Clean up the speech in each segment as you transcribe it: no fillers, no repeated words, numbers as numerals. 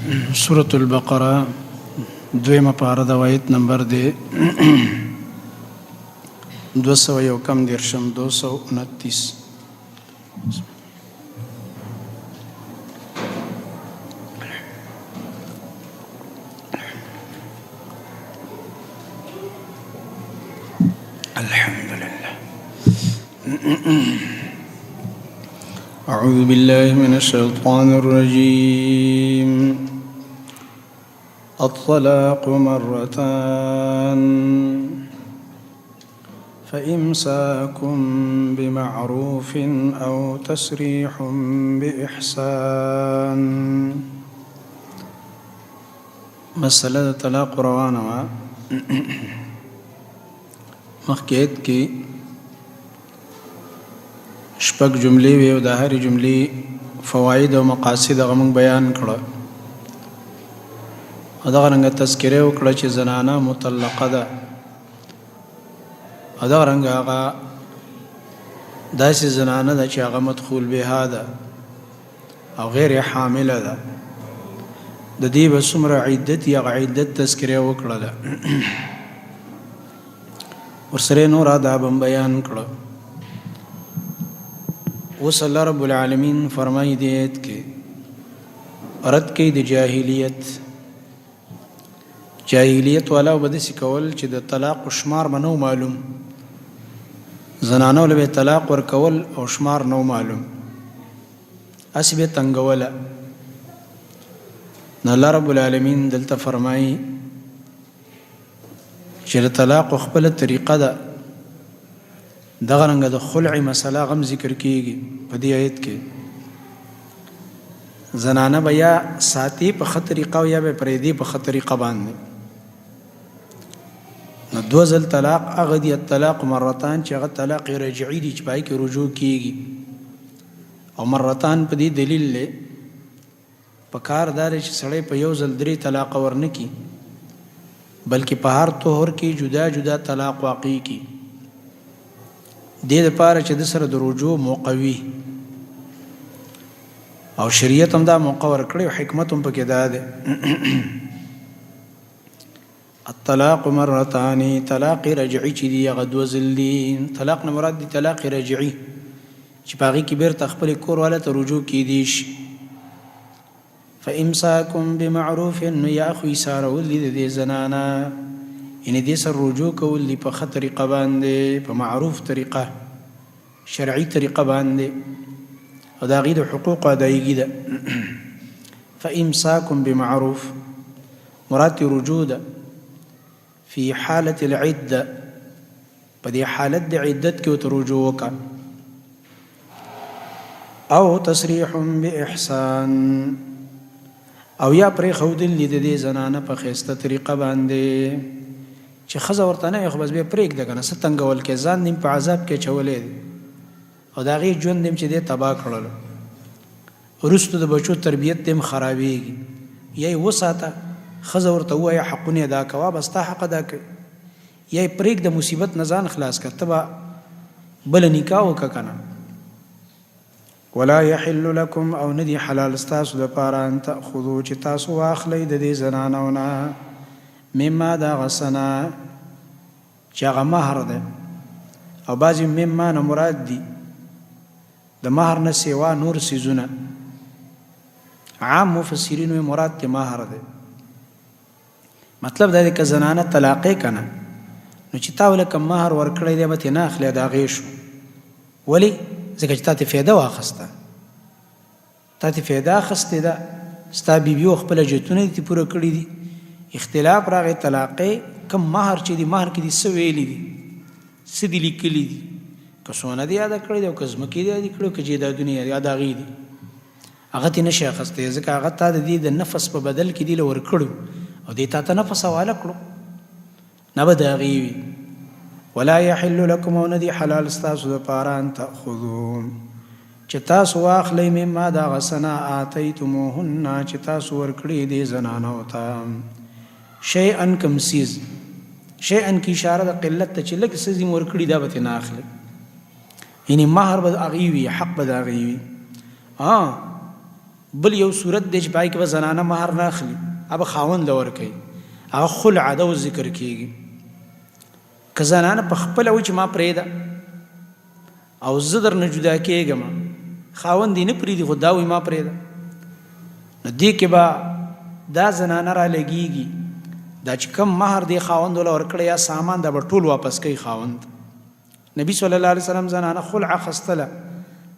سورة البقرة دویمه پاره د آیت نمبر دی 229 الحمد لله. أعوذ بالله من الشيطان الرجيم. الطلاق مرتان فإمساكم بمعروف أو تسريح بإحسان. مسألة طلاق روانه مخکې کې شپږ جملې وي او د هرې جملې فواید او مقاصد هغه موږ بیان کړه. دغه رنګه تذکره وکړه چې زنانه مطلقه ده. دغه رنګه هغه داسې زنانه ده چې هغه مدخول بها ده او غیر حامله ده. د دې به څومره عدت یا عدت تذکره وکړه ورسره نور آداب بیان کړه. اوس الله رب العالمین فرمایي دې آیت کې رد کوي د جاهلیت والا به داسې کول چې د طلاق شمار به نو معلوم، زنانو له به طلاق ورکول او شمار نو معلوم، هسې به تنګوله. نو الله رب العالمین دلته فرمایي چې د طلاق خپل طریقه ده. دغه رنګه د خلع مسله غم ذکر کیږي په دې آیت کې. زنانه به یا ساتي په ښه طریقه او یا به پرېږدي په ښه طریقه باندې. نو دو ځل طلاق هغه دی الطلاق مرتان چې هغه طلاق رجعي دي چې پای کې رجوع کیږي. او مرتان په دې دلیل له په کار دار چې سړی په یو ځل درې طلاق ورنه کی بلکې په هر طهر کې جدا جدا طلاق واقع کی. دې لپاره چې د سره د رجوع موقوي او شریعت هم دا موقع ورکړي او حکمت هم پکې دا ده. الطلاق مرتان طلاق رجعي چې دی هغه دوه ځل دي. طلاق نه مراد دی طلاق رجعي چې په هغې کې بیرته خپل کور والا ته رجوع کیدی شي. فإمساكم بمعروف نو یا خو ایسارول دي د دې زنانه، یعنې دې سره رجوع کول دي په ښه طریقه باندې، په معروف طریقه شرعي طریقه باندې، او د هغې د حقوقو ادایګي ده. فإمساكم بمعروف مراد رجوع ده فی حالة العده، په دې حالت د عدت کې ورته رجوع وکړه. او تصریح بإحسان او یا پرې ښودل دي د دې زنانه په ښایسته طریقه باندې چې ښځه ورته نه وي خو بس بیا پرېږده که نه څه تنګول کې ځان دې په عذاب کې اچولی دی او د هغې ژوند دې چې دی تباه کړلو. وروسته د بچو تربیت دې خرابېږي. یا یې وساته ښځه ورته ووایه حقونه ادا کوه بس تا حق ادا کوي، یا یې پرېږده مصیبت نه ځان خلاص کړه ته به بله نکاح وکړه که نه. ولا يحل لكم او ندي حلال استاسو لپاره ان تاخذوا چې تاسو واخلئ د دې زنانو نه مما دا غسنا چې هغه مهر ده. او بعضې مما نه مراد دي د مهر نه سوا نور څیزونه. عام مفسرین وایي مراد ته مهر ده. مطلب دا دی که زنانه طلاقې که نه نو چې تا ولکه مهر ورکړی دی به ترې نه اخلې د هغې شو. ولې؟ ځکه چې تا ته فایده واخسته، تا ته فایده اخیستې ده، ستا بیبیو خپله جتونه دې پوره کړي دي، اختلاف راغی طلاقې کم مهر چې دی مهر کې دي څه ویلي دي څه دي لیکلي دي، که سونه دې یاده کړی دی او که ځمکې دې یادې کړي او که جیدادونه یا د هغې دي هغه ترې نشي اخیستی ځکه هغه تا د دې د نفس په بدل کې دې له ورکړو او دې تا ته نفس حواله کړو نه به د هغې وي. ولا يحل لكم وندي حلال استاسو لپاره ان تاخذوا چې تاسو واخلئ مما دا غسنا آتیتموهن چې تاسو ورکړي دي زنانو ته شیئا کم سیز. شیئا کی اشاره د قلت ته چې لږ څه ځینې ورکړي دا به ترې نه اخلي، یعنې مهر به د هغې وي، حق به د هغې وي. بل یو صورت دی چې پای کې به زنانه مهر نه اخلي اب خاوند لور کوي هغه خلع د ذکر کیږي که زنانه په خپل و چې ما پرېده او زه درنه جدا کېږم خاوند یې نه پرېږدي خو دا وایي ما پرېده نو دې کې به دا زنانه را لګېږي دا چې کم مهر دی خاوند وله ورکړی یا سامان دا به ټول واپس کوي خاوند نبی صلی الله علیه وسلم زنانه خلع اخیستله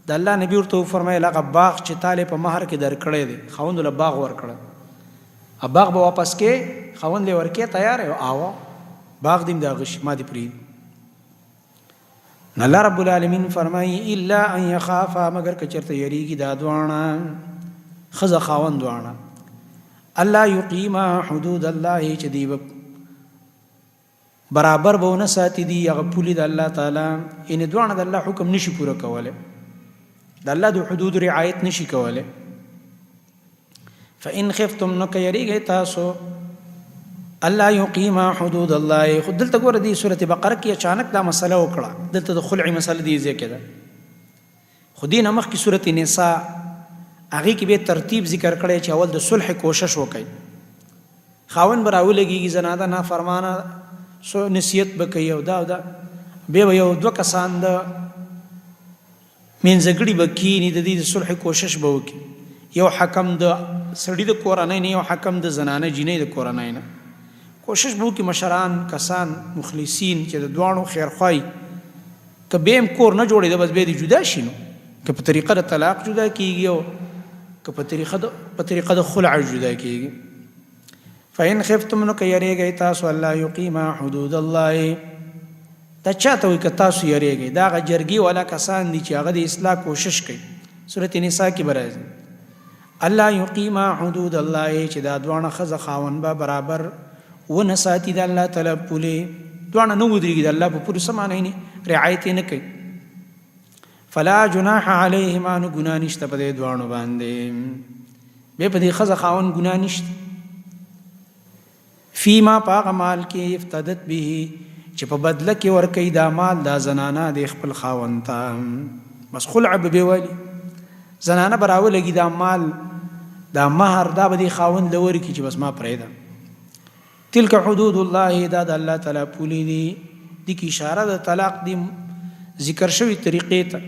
د الله نبی ورته وفرمیل هغه باغ چې تاله په مهر کې درکړی دی خاوند وله باغ ورکړه باغ به واپس کې خاوند له ورکې تیار او آوا باغ دیم دا غش ما دی پرید الله رب العالمین فرمایي الا ان يخافا مگر کچرته یریږي دا دوانه خزه خاوند دوانه الله یقیما حدود الله چې دی برابر بونه ساتي دی هغه پولی د الله تعالی ان دوانه د الله حکم نشي پوره کوله د الله د حدود رعایت نشي کوله فإن خفتم نو کيریږي تاسو الله یقیما حدود الله خود دلته ګور دی سورته بقره کې اچانک دا مسله وکړه دلته د خلع مسله دی ذکر ده خودی نمخ کی سورته نساء هغه کې به ترتیب ذکر کړي چې اول د صلح کوشش وکړي خاون براولېږي زناده نه فرمانه سو نصیحت بکي او دا به یو دو کسان د منځګړي بکی نه د دې صلح کوشش به وکړي یو حکم د سړی د کورنۍ نه یو حکم د زنانه جنې د کورنۍ نه کوشش به وکړي مشران کسان مخلصین چې د دوانو خیرخواهي که به هم کور نه جوړي د بس به دي جدا شي نو که په طریقه د طلاق جدا کیږي او که په طریقه د خلع جدا کیږي فإن خفتم نو کيریږي تاسو الله یقیما حدود الله دا چاته وي که تاسو یریږي دا غجرګي ولا کسان دي چې هغه د اصلاح کوشش کوي سورته نساء کې برازي الله یقیما حدود الله چې دا دوانه خزه خاون به برابر ونه ساتي د الله تعالی پوله دوانه نو ودرېږي د الله په پوره سمانه نه رعایت نه کوي فلا جناح علیهما نو ګناه نشته په دې دوانو باندې به په دې خزه خاون ګناه نشته فيما پاغ مال کې افتدت به چې په بدله کې ور کوي دا مال دا زنانه د خپل خاون ته بس خلع به ولی زنانه براولېږي دا مال دا مہر دا به د خاون لور کې چې بس ما پرېده تلک حدود الله دا د الله تعالی پولی دي د کی اشاره د طلاق دی ذکر شوی طریقې ته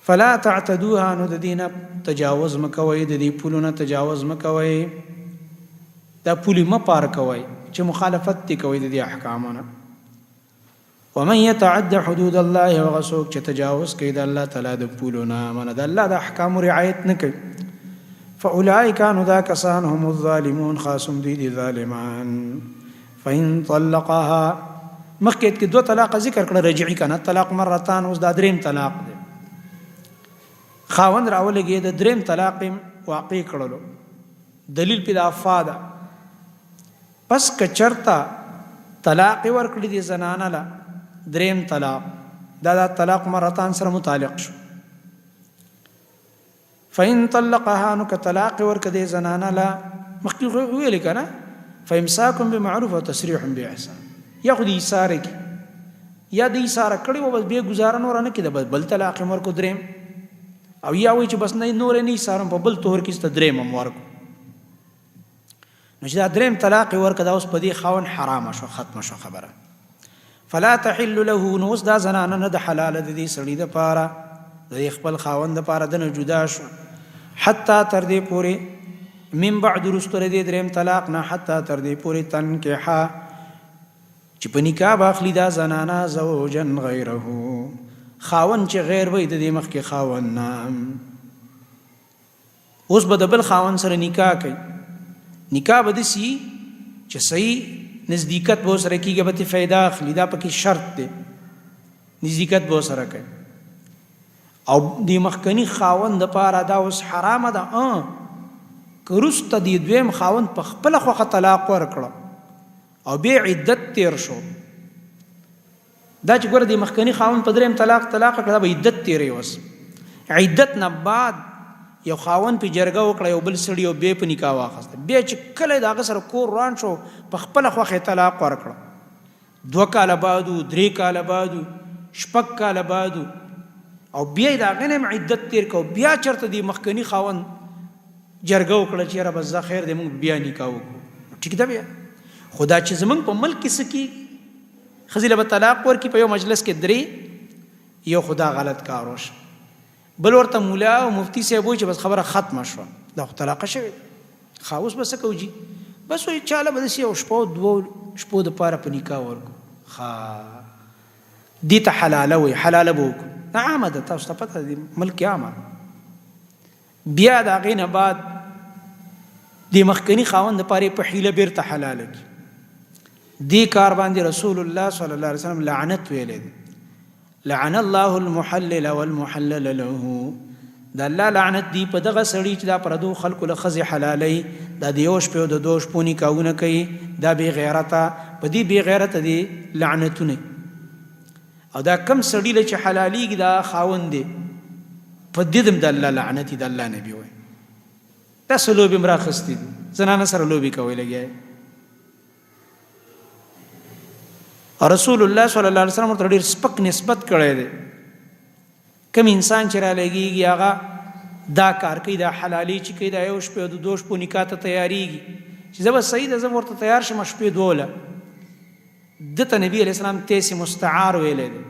فلا تعتدوها نو د دینه تجاوز مکوي د دې پولونه تجاوز مکوي دا پولی م پار کوي چې مخالفت تی کوي د دې احکامونو ومن يتعد حدود الله وغسوک چې تجاوز کوي د الله تعالی د پولونه من د الله د احکام رعایت نه کوي فاولئک كانوا ذا کسان هم الظالمون خاصم دي ظالمان فإن طلقها مخکې کې دو طلاق ذکر کړه رجعي کنه طلاق مرتان اوس دا دریم طلاق دی خاوند راولګي د دریم طلاق واقع کړلو دلیل په افاده پس کچرتا طلاق ورکړي دي زنانه لا دریم طلاق دا طلاق مرتان سره متعلق شو فإن طلقها نو كطلاق ورکړي زنانه لا مخکې ویل کنه فامساكم بمعروف وتسريح باحسان یا خو دې اشاره کی یا دې اشاره کړي و بس به گزاره نور نه کړي بل طلاق ورکو دریم او یا وای چې بس نه نور نه اشاره په بل تور کې ست دریم ورکو نو چې دا دریم طلاق ورکړه دا اوس په دې خاون حرام شو ختم شو خبره فلا تحل له نو اوس دا زنانه نه د حلال د دې سړي د پاره د خپل خاون د پاره د نه جدا شو حتی تر دې پورې من بعد رستور دې دریم طلاق نه حتی تر دې پورې تنکحه چې په نکاح باخلی دا زنانه زوجن غیره خاون چې غیر وي د دې مخ کې خاون نام اوس به د بل خاون سره نکاح کوي نکاح به دسی چې صحیح نزدېکت به سره کیږي به فائدہ اخلي دا پکې شرط دی نزدېکت به سره کوي او د مخکنی خاون د پاره دا اوس حرامه ده کروست دی دویم خاون په خپل خو طلاق ورکړه او به عدت تیر شو دا چې ګور دی مخکنی خاون په دریم طلاق کړه به عدت تیرې وس عدت نه بعد یو خاون په جرګه وکړه یو بل سړی او به په نکاح واخسته به چې کله دا غسر کور روان شو په خپل خو طلاق ورکړه 2 کاله بعد 3 کاله بعد 6 کاله بعد او بیا دا غنم عدت تیر کو بیا چرته دی مخکنی خاون جرګه وکړه چې را بس خیر دې مونږ بیا نکاح وکړو ټیک ده بیا خدا چې زمونږ په ملک کې سکی خزیله به طلاق ورکی په یو مجلس کې درې یو خدا غلط کار وش بل ورته مولا او مفتی صاحب وایي چې بس خبره ختمه شوه دا خو طلاق شوی خاوس بس کوجی بس وی چاله به سی او شپو دو شپو د پاره په نکاح ورکو خا دي ته حلاله وي حلاله بوک عامه ده تاسو ته پته دي ملک عامه بیا دا غینه بعد د مخکنی خاوند د پاره په حیله بیرته حلاله کی دی کار باندې رسول الله صلی الله علیه وسلم لعنت ویلې لعن الله المحلل والمحلل له دا الله لعنت دی په دغه سړی چې دا پردو خلکو له خزي حلالي دا دیوش په د دوش پونی کاونه کوي دا بی غیرته په دې بی غیرته دی لعنتونه او دا کم سړی له چې حلاليږي دا خاوند دی په دې دم د الله لعنت دی الله نبی وای تاسو لوبي مراخستي زنانه سره لوبي کوي لګي رسول الله صلی الله علیه وسلم ته ډیر سپک نسبت کړی دی کوم انسان چې را لګيږي هغه دا کار کوي دا حلالي چې کوي دا یو شپه د دوش په نکاح ته تیاریږي چې زه سید زه ورته تیار شم شپې دوله دته نبی علیہ السلام تیسي مستعار ویلې دی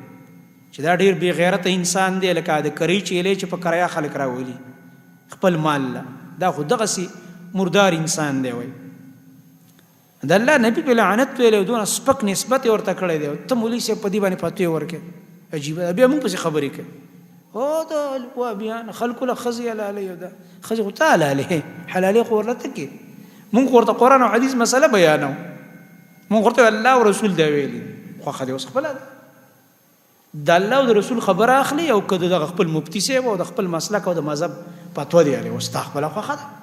چې دا ډیر بی غیرت انسان دی لکه د کری چې په کریا خلک راولي خپل مال دا خو دغه سي مردار انسان دی وای د الله نبی په لعنت ویلې دونه سپک نسبت ورته کړی دی ته مولوی سي په دې باندې پاتې ورکه عجیب بیا موږ په خبرې کې او دا و بیان خلق له خزي علی دا خزي تعالی علی حلالي خو ورته کې موږ ورته قران او حديث مسله بیانو موږ ورته الله او رسول دی ویلي خو خدای اوس خپل د الله او رسول خبره اخلي او کده د خپل مفتی سي او د خپل مسلک او د مذهب پتو دی علی واستغفر خو خدای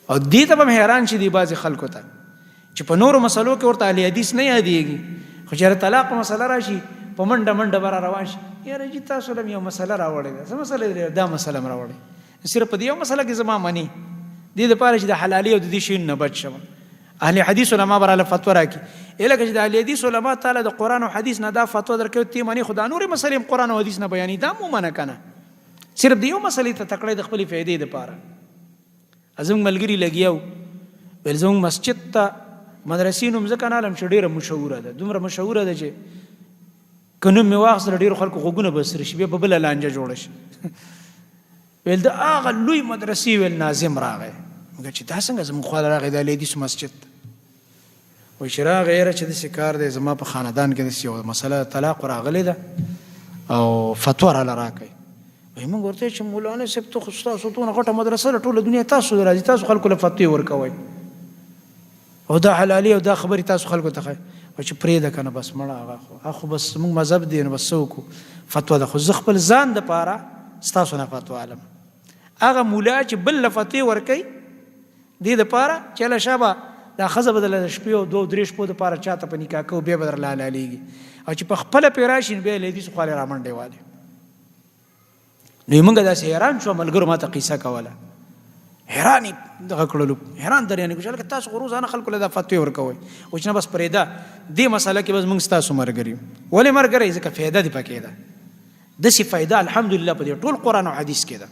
او دې ته به حیران شي دی بعض خلکو ته چې په نورو مسلو کې ورته اهل حدیث نه یادېږي خو چې طلاق مسله راشي په منډه بار روان شي یاره چې تاسو له یو مسله راوړې ده مسله دا مسله راوړې صرف په دې یو مسله کې زما معنی دې لپاره چې د حلالي او د دې شین نه بچ شم اهل حدیث علما براله فتوا راکړي الکه چې د اهل حدیث علما تعالی د قران او حدیث نه دا فتوا درکوي تی معنی خدا نور مسلې قران او حدیث نه بیانې دا مو منه کنه صرف د یو مسلې ته تکړه د خپل فائدې لپاره ازم ملګری لګیاو ولزم مسجد ته مدرسې نوم ځکه نه علم ډیره مشهوره ده دومره مشهوره ده چې کنه می واخ سره ډیر خلکو غوګونه بسر شي به بل لانجه جوړ شي ول دا هغه لوی مدرسې ول ناظم راغی موږ چې دا څنګه زموږ خو راغی د لیدیس مسجد و شرا غیره چې د سکار دی زما په خاندان کې د یو مسله طلاق راغلی ده او فتوا را راکړي وای موږ ورته چې مولانا صاحب ته خو تاسو ته غټه مدرسه ټوله دنیا تاسو راځي تاسو خلکو له فتوی ورکوي او دا حلالي او دا خبري تاسو خلکو ته و چې پرې ده کنه بس مړه هغه خو بس موږ مذهب دی نو بس وکړو فتوا ده خو خپل ځان د پاره تاسو نه فتوا علم هغه مولا چې بل فتوی ورکي دې د پاره چې له شابه دا خزه بدل شپې او دوه درې شپو د پاره چاته په نکاح کو به بدر لاله لیږي او چې په خپل پیراشین به لیدي خو را منډه واله نو موږ دا حیران شو ملګرو ماته قصه کوله حیرانی دغه کړلو حیران درې نه کوشل تاسو روزانه خلکو له فتوی ورکوي او چې بس پرېدا دې مسله کې بس موږ تاسو مرګري ولې مرګري ځکه فایده دی پکې ده د سی فایده الحمدلله په دې ټول قران او حدیث کې ده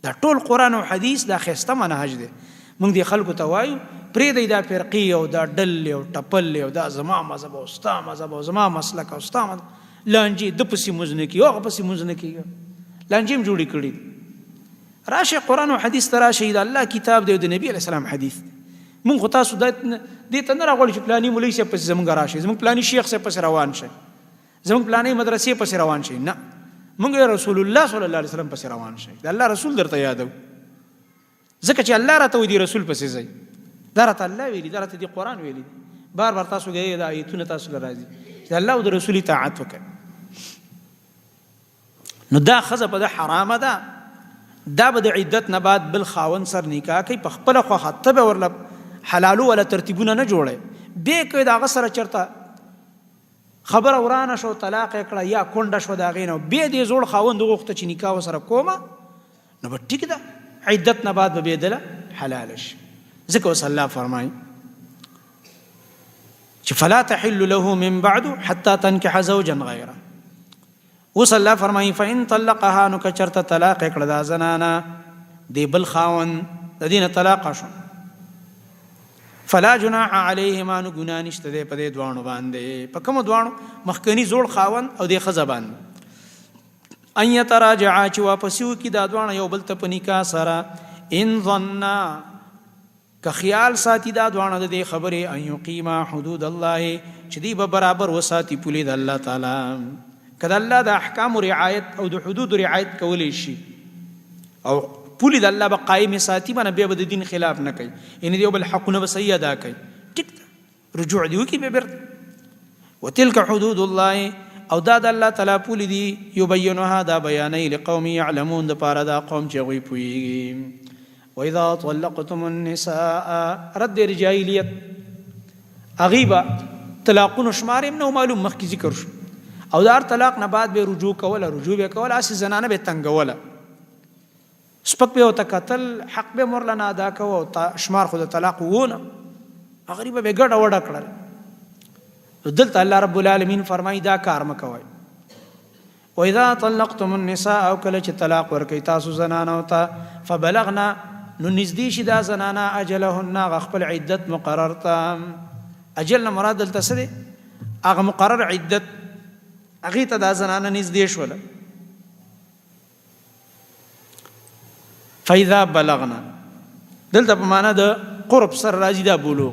دا ټول قران او حدیث دا خسته منهج دی موږ دې خلکو ته وایو پرېدې دا فرقي او دا ډل او ټپل او دا زما مذهب او ستا مذهب او زما مسلک او ستا لانجی د پسې مزنه کې او پسې مزنه کې لانجیم جوړی کړی راشه قران او حدیث تراشه د الله کتاب دی او د نبی علی السلام حدیث مونږ تاسو د دې ته نه راغلی چې پلاني مولوی سي پس زمونږ راشه زمونږ پلاني شیخ سي پس روان شي زمونږ پلاني مدرسې پس روان شي نه مونږ رسول الله صلی الله علیه وسلم پس روان شي د الله رسول درته یادو ځکه چې الله راته وی دی رسول پس زی دا راته الله ویلی دا راته دی قران ویلی بار بار تاسو غي دا ایتونه تاسو راځي چې الله او د رسول اطاعت وکړي نو دا خزه په حرامه ده دا به د عدت نه بعد بل خاون سر نکاح کوي په خپل خو خطبه ورل حلالو ولا ترتیبونه نه جوړي به کوي دا غسر چرته خبر ورانه شو طلاق کړه یا کونډه شو دا غینو به دې زوړ خاون دغه چې نکاح سره کومه نو به ټیک ده عدت نه بعد به دله حلال شي ذکر صلی الله فرمای چې فلا تحل له من بعد حتى تنكح زوجا غيره اوس الله فرمایي فإن طلقها نو کچرته طلاق کړه دا زنانه دی بل خاون د دینه طلاق شو فلا جناح علیهما نو ګناه نشته دی په دې دوانو باندې په کوم دوانو مخکنی زوړ خاون او د ښځه باندې ان یتراجعا چې واپس یو کی دا دوانه یو بل ته په نکاح سره ان ظننا که خیال ساتي دا دوانه د دې خبره ان یقیما حدود الله چې دی به برابر وساتي پولی د الله تعالی کله الله د احکام رعایت او د حدود رعایت کولی شي او پولی د الله به قائم ساتي باندې به د دین خلاف نه کوي ان دی بل حقونه به صحیح ادا کوي ټیک رجوع دی وکي به بر وتلك حدود الله او دا د الله تعالی پولی دی یبینها دا بیانې لقوم يعلمون د پاره دا قوم چې غوي پوي واذا طلقتم النساء رد رجالیت اغیبا طلاقون شمارم نو معلوم مخکې ذکر شو او دار طلاق نه بعد به رجوع به کوله اسی زنانه به تنگوله سپک به او تکتل حق به مر لنا ادا کو او شمار خود طلاق وونه غریبه به ګډه وډه کړل دلته الله رب العالمین فرمایي دا کار مکوئ واذا طلقتم النساء او کله چې طلاق ورکې تاسو زنانه او ته فبلغنا نو نږدې شي دا زنانه اجلهن خپل عدت مقرر ته اجل مراد دلته څه دی هغه مقرر عدت هغې ته دا زنانه نږدې شوله فاذا بلغنا دلته په معنا د قرب سر راځي دا بولو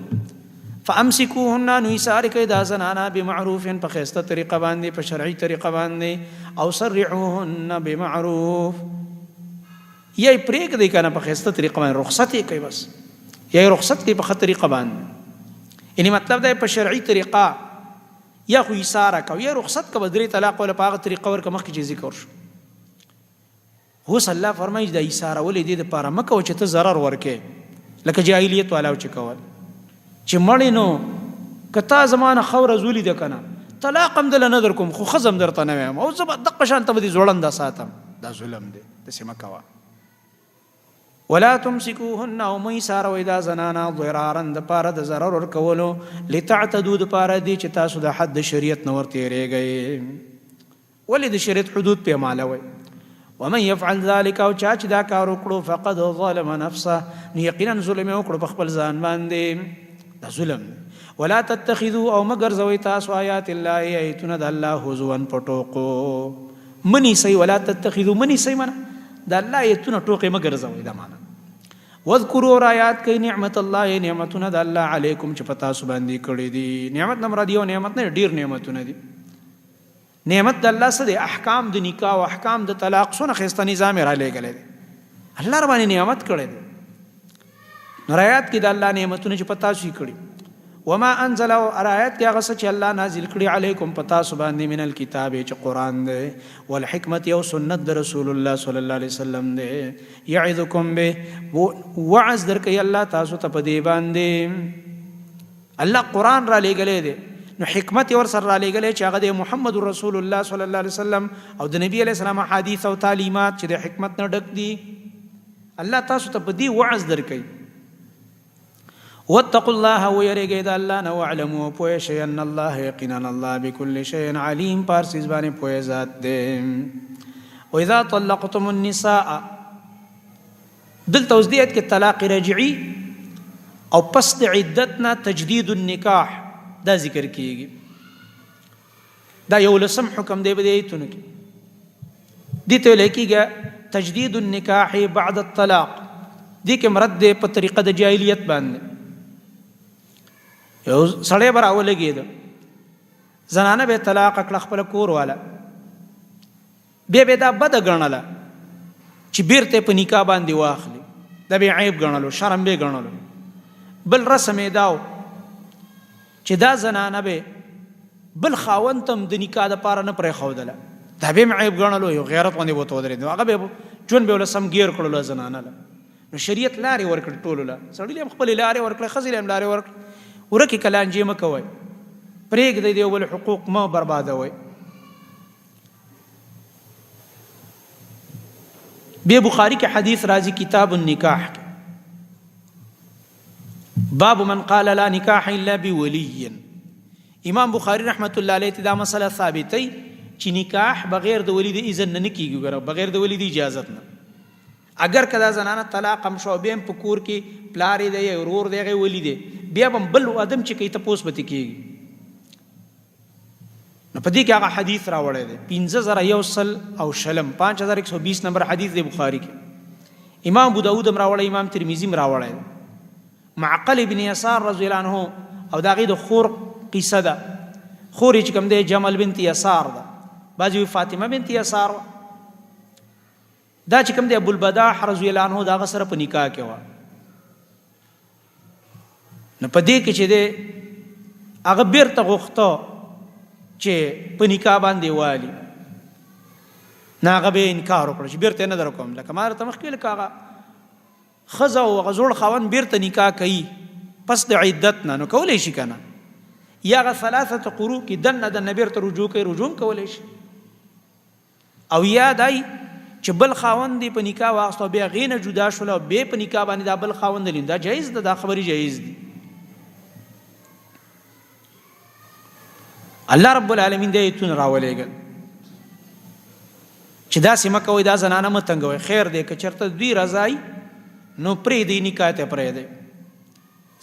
فامسكوهن نو ایثار کوي دا زنانه بمعروف په خسته طریقه باندې په شرعي طریقه باندې او سرعوهن بمعروف یا پریک دی کنه په خسته طریقه باندې رخصت کوي بس یا رخصت کوي په خطر طریقه باندې یعنی مطلب دا په شرعي طریقه یا خو ایثار کوي یا رخصت کوي درې طلاق ولا په هغه طریقه ورکه مخکې چې ذکر شو هو صلی الله فرمایي دا ایثار ولې دې د پاره مکه او چې ته ضرر ورکې لکه جاهلیت والا چې کول چې مړی نو کتا زمانه خور زولی ده کنه طلاق هم دل نه در کوم خو خزم درته نه وایم او زب دغه شان ته دي زوړنده ساتم دا ظلم دی د سیمه کوا ولا تمسكوهن او مې ساره وې دا زنانا ضرارن د پاره د ضرر ور کولو لتعتدوا د پاره دي چې تاسو د حد شریعت نور تیریږئ ولې د شریعت حدود په مالوي ومن يفعل ذلك او چا چې دا کار وکړو فقد ظلم نفسه یقینا ظلم وکړو په خپل ځان باندې دا ظلم ولا تتخذوا او مگر زوي تاسو آیات الله ایتونه د الله هزوا پټوکو منی سي ولا تتخذوا منی سي من د الله ایتونه ټوکې مگر زوي دا معنا واذكروا آیات کوي نعمت الله نعمتونه د الله علیکم چې پتا سو باندې کړې دي نعمت نمبر دی او نعمت نه ډیر نعمتونه دي نعمت د الله سره احکام د نکاح او احکام د طلاق سونه خسته نظام را لګل دي الله ربانه نعمت کړې دي نو آیات کې د الله نعمتونه چې پتا شي کړی وما انزل آیات کې هغه چې الله نازل کړی علیکم پتا سو باندې من الكتاب چې قران دی والحکمت او سنت د رسول الله صلی الله علیه وسلم دی یعظکم به وعظ درکې الله تاسو ته په دی باندې الله قران را لګلې دی نو حکمت ور سره را لګلې چې هغه د محمد رسول الله صلی الله علیه وسلم او د نبی علیه السلام حدیث او تعلیمات چې د حکمت نه ډک دي الله تاسو ته په دی وعظ درکې واتقوا الله ويرجى الله نو علموا پوه شي ان الله يقينا الله بكل شيء عليم پارسیز باندې پوه ذات دې واذا طلقتم النساء دل توزديت کې طلاق رجعي او پس د عدتنا تجديد النکاح دا ذکر کیږي دا یو لسم حکم دی بده ایتونه کې دي ته لیکيږي تجديد النکاح بعد الطلاق دي کې مرد په طریقه د جاهلیت باندې یو سړی بر اولګید زنانه به طلاق کړ خپل کور والا به دا بد غنله چې بیرته په نکاح باندې واخلي دا به عیب غنلو شرم به غنلو بل رسم داو چې دا زنانه به بل خاونتم د نکاح د پاره نه پرې خودله دا به عیب غنلو یو غیرت باندې وته درې هغه به جون به ولسم غیر کړلو زنانه نو شریعت لاري ورکړ ټولو لا سړی خپل لاري ورکړ خزل لاري ورکړ ورکی کلانجی مکوي پریګ د دې ول حقوق ما بربادوي به بخاری کې حدیث راځي کتاب النکاح باب من قال لا نکاح الا بولي امام بخاری رحمت الله علیه دا مسله ثابتې چې نکاح بغیر د ولی د اذن نه کیږي، ګره بغیر د ولی د اجازت نه. اگر کدا زنانه طلاق هم شو بیم په کور کې پلار دی یا ورور دی ولی دی، بیا هم بل ادم چې کوي تاسو به کیږي. نو په دې کې هغه حدیث راوړی دی 5100 او شلم 5120 نمبر حدیث دی بخاری کې. امام ابو داود هم راوړی، امام ترمذی هم راوړی. معقل ابن یسار رضی الله عنه او داغه د خور قصه ده. خور چې کوم دی جمل بنت یسار ده، بعضی فاطمه بنت یسار دا چې کوم دی ابو البداح رضی الله عنه دا سره په نکاح کې و. نو په دې کې چې دی هغه بیرته غوښته چې په نکاح باندې والی، نه هغه به انکار وکړ چې بیرته نه در کوم. لکه ما ته مخکې لکه خزه او غزول خاون بیرته نکاح کوي پس د عدت نه، نو کولی شي کنه، یا غ ثلاثه قروء کې دنه د نبی ته رجوع کوي، رجوع کولی شي. او یا دای چې بل خاوند دی په نکاح واغسته بیا غینه جدا شول او به په نکاح باندې دا بل خاوند لین، دا جایز ده، دا خبري جایز دي. الله رب العالمین دې ایتون راولېګل چې دا سیمه کوي دا زنانه متنګوي، خیر دې که چرته دوی رضای نو پرې دې نکاح ته پرې دې.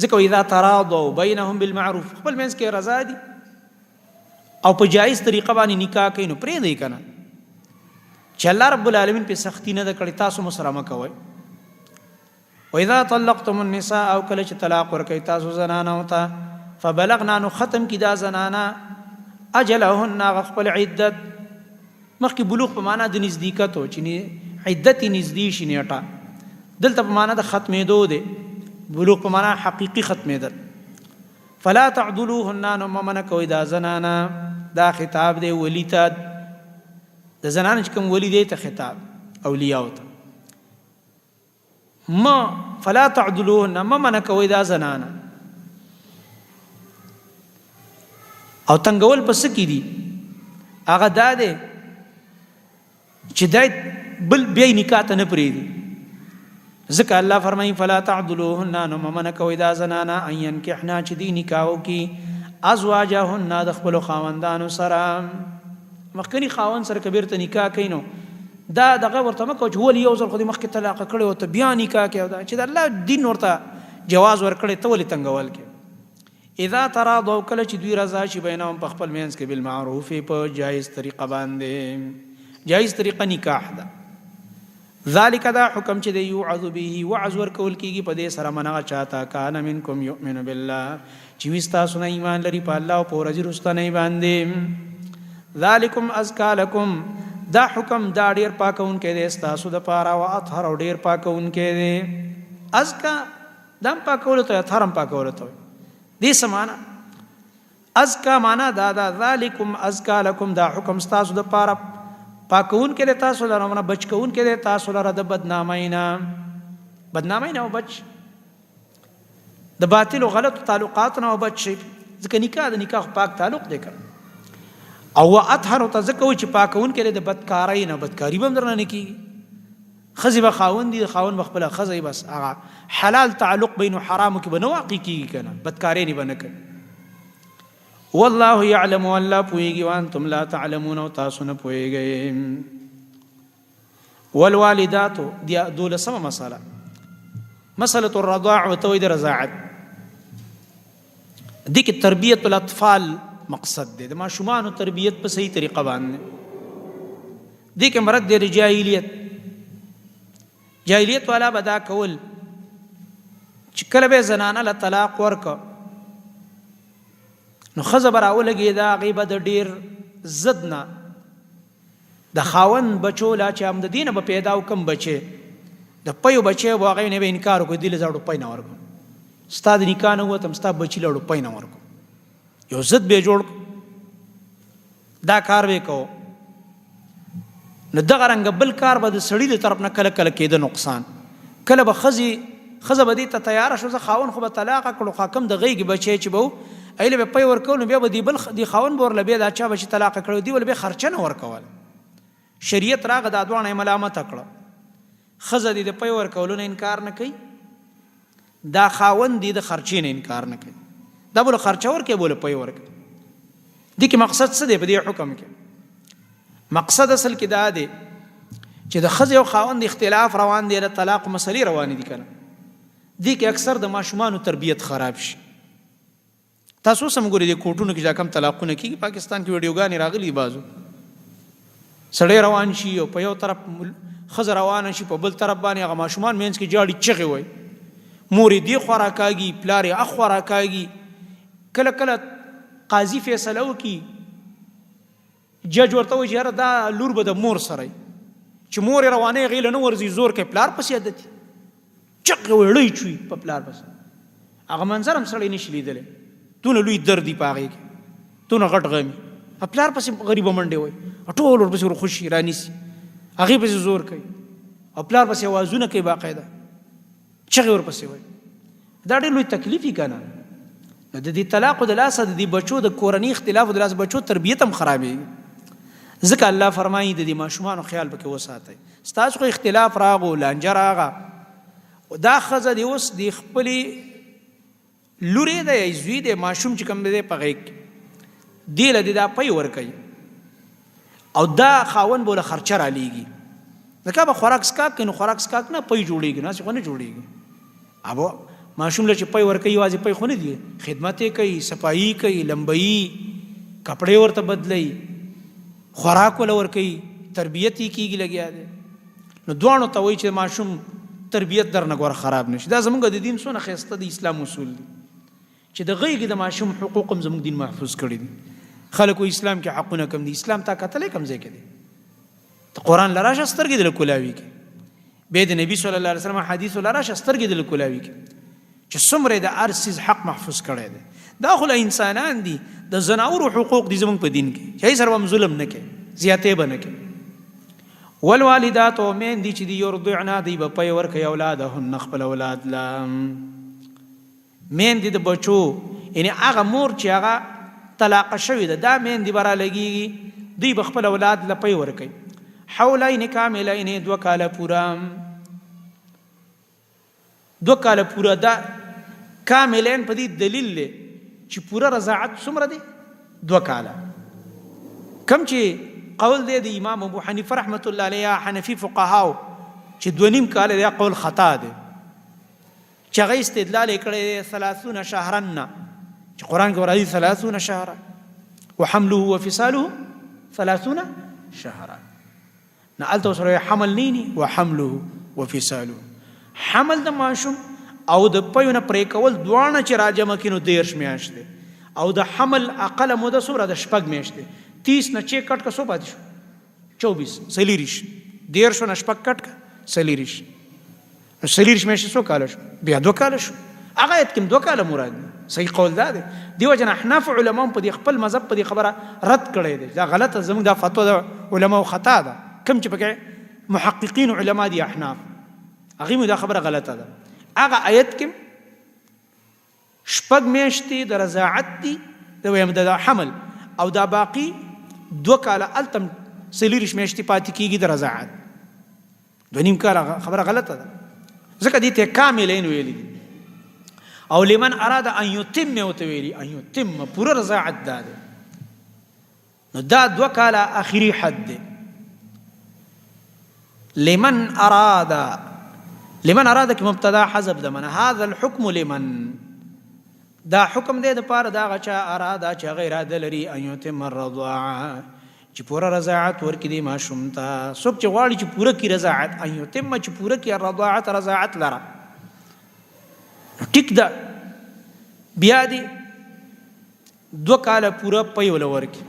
ځکه اذا تراضوا بينهم بالمعروف، خپل منځ کې رضا دي او په جایز طریقه باندې نکاح کوي نو پرې دې کنه چې الله رب العالمین په سختی نه د کړی تاسو مسرمه کوي. واذا طلقتم النساء او کله چې طلاق ورکړي تاسو زنانه ته فبلغنا نو ختم کی دا زنانه اجلهن خپل عدت، مخکې بلوغ په معنا د نزدېکت او چې عدت نزدې شي نیټه، دلته په معنا د ختمېدو دی، بلوغ په معنا حقيقي ختمېدل. فلا تعضلوهن نو ممنه کوي دا زنانه، دا خطاب دی ولی ته، د زنانه چې کوم ولی دی ته خطاب اولیاء ته. ما فلا تعضلوهن ممنه کوي دا زنانه او تنگول پس کی دی هغه دا دی چې دای بل بیا نکاح ته نه پریدي. ځکه الله فرمایي فلا تعضلوهن نو ممنه کوي دا زنانه ان ينكحنا چې دی نکاحو کی ازواجهن د خپل خاوندانو سره. مخکنی خاوند سره کبیر ته نکاح کینو دا دغه ورته مکو چې ول یو ځل خو مخکې طلاق کړي او ته بیا نکاح کوي، دا چې د الله دین ورته جواز ورکړي ته ولې تنگول کې. اذا تراضوا کله چې دوی رضا شي بینهم په خپل مینس کې بالمعروف په جایز طریقه باندې، جایز طریقه نکاح ده. ذالک دا حکم چې دی یوعظ به وعظ ورکول کیږي په دې سره منغه چاته کان منکم یؤمن بالله چې وستا سونه ایمان لري په الله او په ورځ رستنه باندې. ذالکم ازکا لکم دا حکم دا ډیر پاکون کې دی تاسو د پاره او اطهر او ډیر پاکون کې دی. ازکا دم پاکول ته اطهرم پاکول ته دې سمانا. ازکا معنا دا ذالکم ازکا لکم دا حکم تاسو د پاره پاکون کې تاسو لره نه بچکون کې تاسو لره د بدنامینا او بچ د باطل او غلط تعلقات نه او بچ شي. ځکه نکاح د نکاح پاک تعلق دی کړ او اطهر ته ځکه چې پاکون کې د بدکارۍ نه بدکاری به درنه کی. خزی به خاوند دي خاوند خپل خزی بس هغه حلال تعلق بین حرام کې بنو واقع کیږي کنه بدکاری نه بنکه. والله يعلم والله پويږي وانتم لا تعلمون او تاسو نه پويږئ. والوالدات دي دولسمه مساله الرضاع وتويد رضاعت دي کې تربیت الاطفال مقصد دی، د ماشومانو تربیت په صحیح طریقه باندې. دي کې مراد دی جاهلیت والا بدا کول چې کله به زنانه له طلاق ورک نو خزه براولګي دا غیبه د ډیر زدنا د خاون بچو لا چې هم د دینه به پیدا وکم بچي د پيو بچي واغې نه به انکار وکړي دل زړو پي نه ورکو استاد نکاح نه وته استاد بچي لړو پي نه ورکو یو زد به جوړ دا کار وکاو نو دغه رنګ بل کار به د سړی له طرف نه کله کله کېده نقصان. کله به خزه به دې ته تیار شو زه خاون خو به طلاق کړو حاکم د غیږ بچي چې به ایله به پي ورکول بیا به دی بل دی خاون بور لبه دا چا به طلاق کړو دی ول به خرچه نه ورکول. شریعت راغه دا دوه ملامت کړه خزه دې د پي ورکول نه انکار نه کوي دا خاون دې د خرچې نه انکار نه کوي دا بل خرچه ورکه بوله پي ورکه. دي کې مقصد څه دی په دې حکم کې مقصد اصل کې دا دی چې د ښځې او خاوند اختلاف روان دی، د طلاق مسلې روانې دي کنه، دې کې اکثر د ماشومانو تربیت خراب شي. تاسو سم ګورئ د کوټونو کې کم طلاقونه کېږي، پاکستان کې ویډیوګانې راغلي بازو سړی روان شي او په یو طرف ښځه روانه شي، په بل طرف باندې هغه ماشومان منځ کې جاړي چغې وایي، مور یې دې خوا راکاږي، پلار یې اخوا راکاږي. کله کله قاضي فیصله وکړي، جج ورته وایي چې یاره دا لور به د مور سره وي، چې مور یې روانه یې غیله نه ورځي، زور کوي پلار پسې عادت وي، چغې وایي ړی چوي په پلار پسې. هغه منظر هم سړی نشي لیدلی، دونه لوی درد دي په هغې کې، دونه غټ غم وي، پلار پسې غریبه منډې وایي، ټول ورپسې ورخوشي رانیسي، هغې پسې زور کوي او پلار پسې اوازونه کوي، باقاعده چغې ورپسې وایي. دا ډېر لوی تکلیف وي که نه؟ نو د دې طلاقو د لاسه د دې بچو د کورني اختلافو د لاسه بچو تربیت هم خرابېږي. ځکه الله فرمایي د دې ماشومانو خیال پکې وساتئ. ستاسو خو اختلاف راغو، لانجه راغه، دا ښځه دې اوس د خپلې لورې دی یا زوی دی ماشوم چې کوم دی په غېږ کې دې له دې دا پی ورکوي او دا خاوند به له خرچه رالیږي. ځکه به خوراک سکاک کوي، نو خوراک سکاک نه پی جوړېږي، ناسې خو نه جوړېږي. اب ماشوم له چې پی ورکوي یوازې پی خو نه دی، خدمت یې کوي، صفایي کوي، لمبوي، کپړې ورته بدلوي، خوراک وله ورکوي، تربیت یې کېږي لګیا دی. نو دواړو ته وایي چې ماشوم تربیت در نه ګوره خراب نشي. دا زمونږ د دین څونه ښایسته د اسلام اصول دي چې د غېږې د ماشوم حقوق هم زموږ دین محفوظ کړي دي. خلکو اسلام کې حقونه کم دي، اسلام تا کتلی کم ځای کې دی. ته قرآن له راشه سترګې دله کولاوي کې، بیا د نبي صلی الله علیه وسلم حدیثو له راشه سترګې دله کولاوي کې چې څومره د هر څیز حق محفوظ کړی دی. دا خو له انسانان دي، د ځناورو حقوق دي زموږ په دین کې چې هیڅ سره به هم ظلم نه کوي، زیاتې به نه کوي. والوالدات او میندې چې دي یرضعن دی به پی ورکوي اولادهن خپل اولاد له. میندې د بچو یعنې هغه مور چې هغه طلاقه شوې ده، دا میندې به رالګېږي، دوی به خپل اولاد له پی ورکوي. حولین کاملین، 2 کاله پوره، 2 کاله پوره. دا کاملین په دې دلیل دی چې پوره رضاعت څومره دی؟ 2 کاله. کم چې قول دی د امام ابو حنیفه رحمت الله علیه حنفي فقهاو چې 2.5 کاله دی، قول خطا دی. چې هغه استدلال یې کړی دی 30 شهرا نه، چې قرآن کې راځي 30 شهرا وحمله وفصاله 30 شهرا. نه هلته سره حمل نینی وحمله وفصاله، حمل د ماشوم او د پیو نه پرې کول دواړه چې راجمع کړي نو 13 میاشتې، او د حمل اقل موده څومره ده؟ 6 میاشتې. 30 نه 6 کټ کا څو پاتې شو؟ 24 سلیریش. 13 نه 6 کټ کا سلیریش. سلیریش میاشتې څو کاله شو؟ بیا 2 کاله شو. هغه ایت کوم 2 کاله مراد دی. صحیح قول دا دی. دیو جن احناف علماء په دې خپل مذهب په دې خبره رد کړی دی. دا غلطه زموږ دا فتوا د علماء خطا ده. کم چې پکې محققین علما دي احناف، هغه مو دا خبره غلطه ده. هغه آیت کې 6 میاشتې د رضاعت دي، د ویم د حمل، او دا باقی 2 کاله التم سلیریش میاشتې پاتې کېږي د رضاعت. 2.5 کاله خبره غلطه ده، ځکه دې ته کاملین ویلي دي. او لمن اراد ان یتم وتویلی ان یتم پوره رضاعت ده. نو دا 2 کاله اخري حد ده. لمن اراد کی مبتدا حذف ده، من هذا الحكم لمن، دا حکم دی د پاره دا غچا اراده چې غیر اراده لري ان یتم الرضاعه، چې پوره رضاعت ورکړي دی ماشوم ته. څوک چې غواړي چې پوره کړي رضاعت، ان یتم چې پوره کړي الرضاعت رضاعت لره، ټیک ده. بیا دی 2 کاله پوره پی ول ورکړي.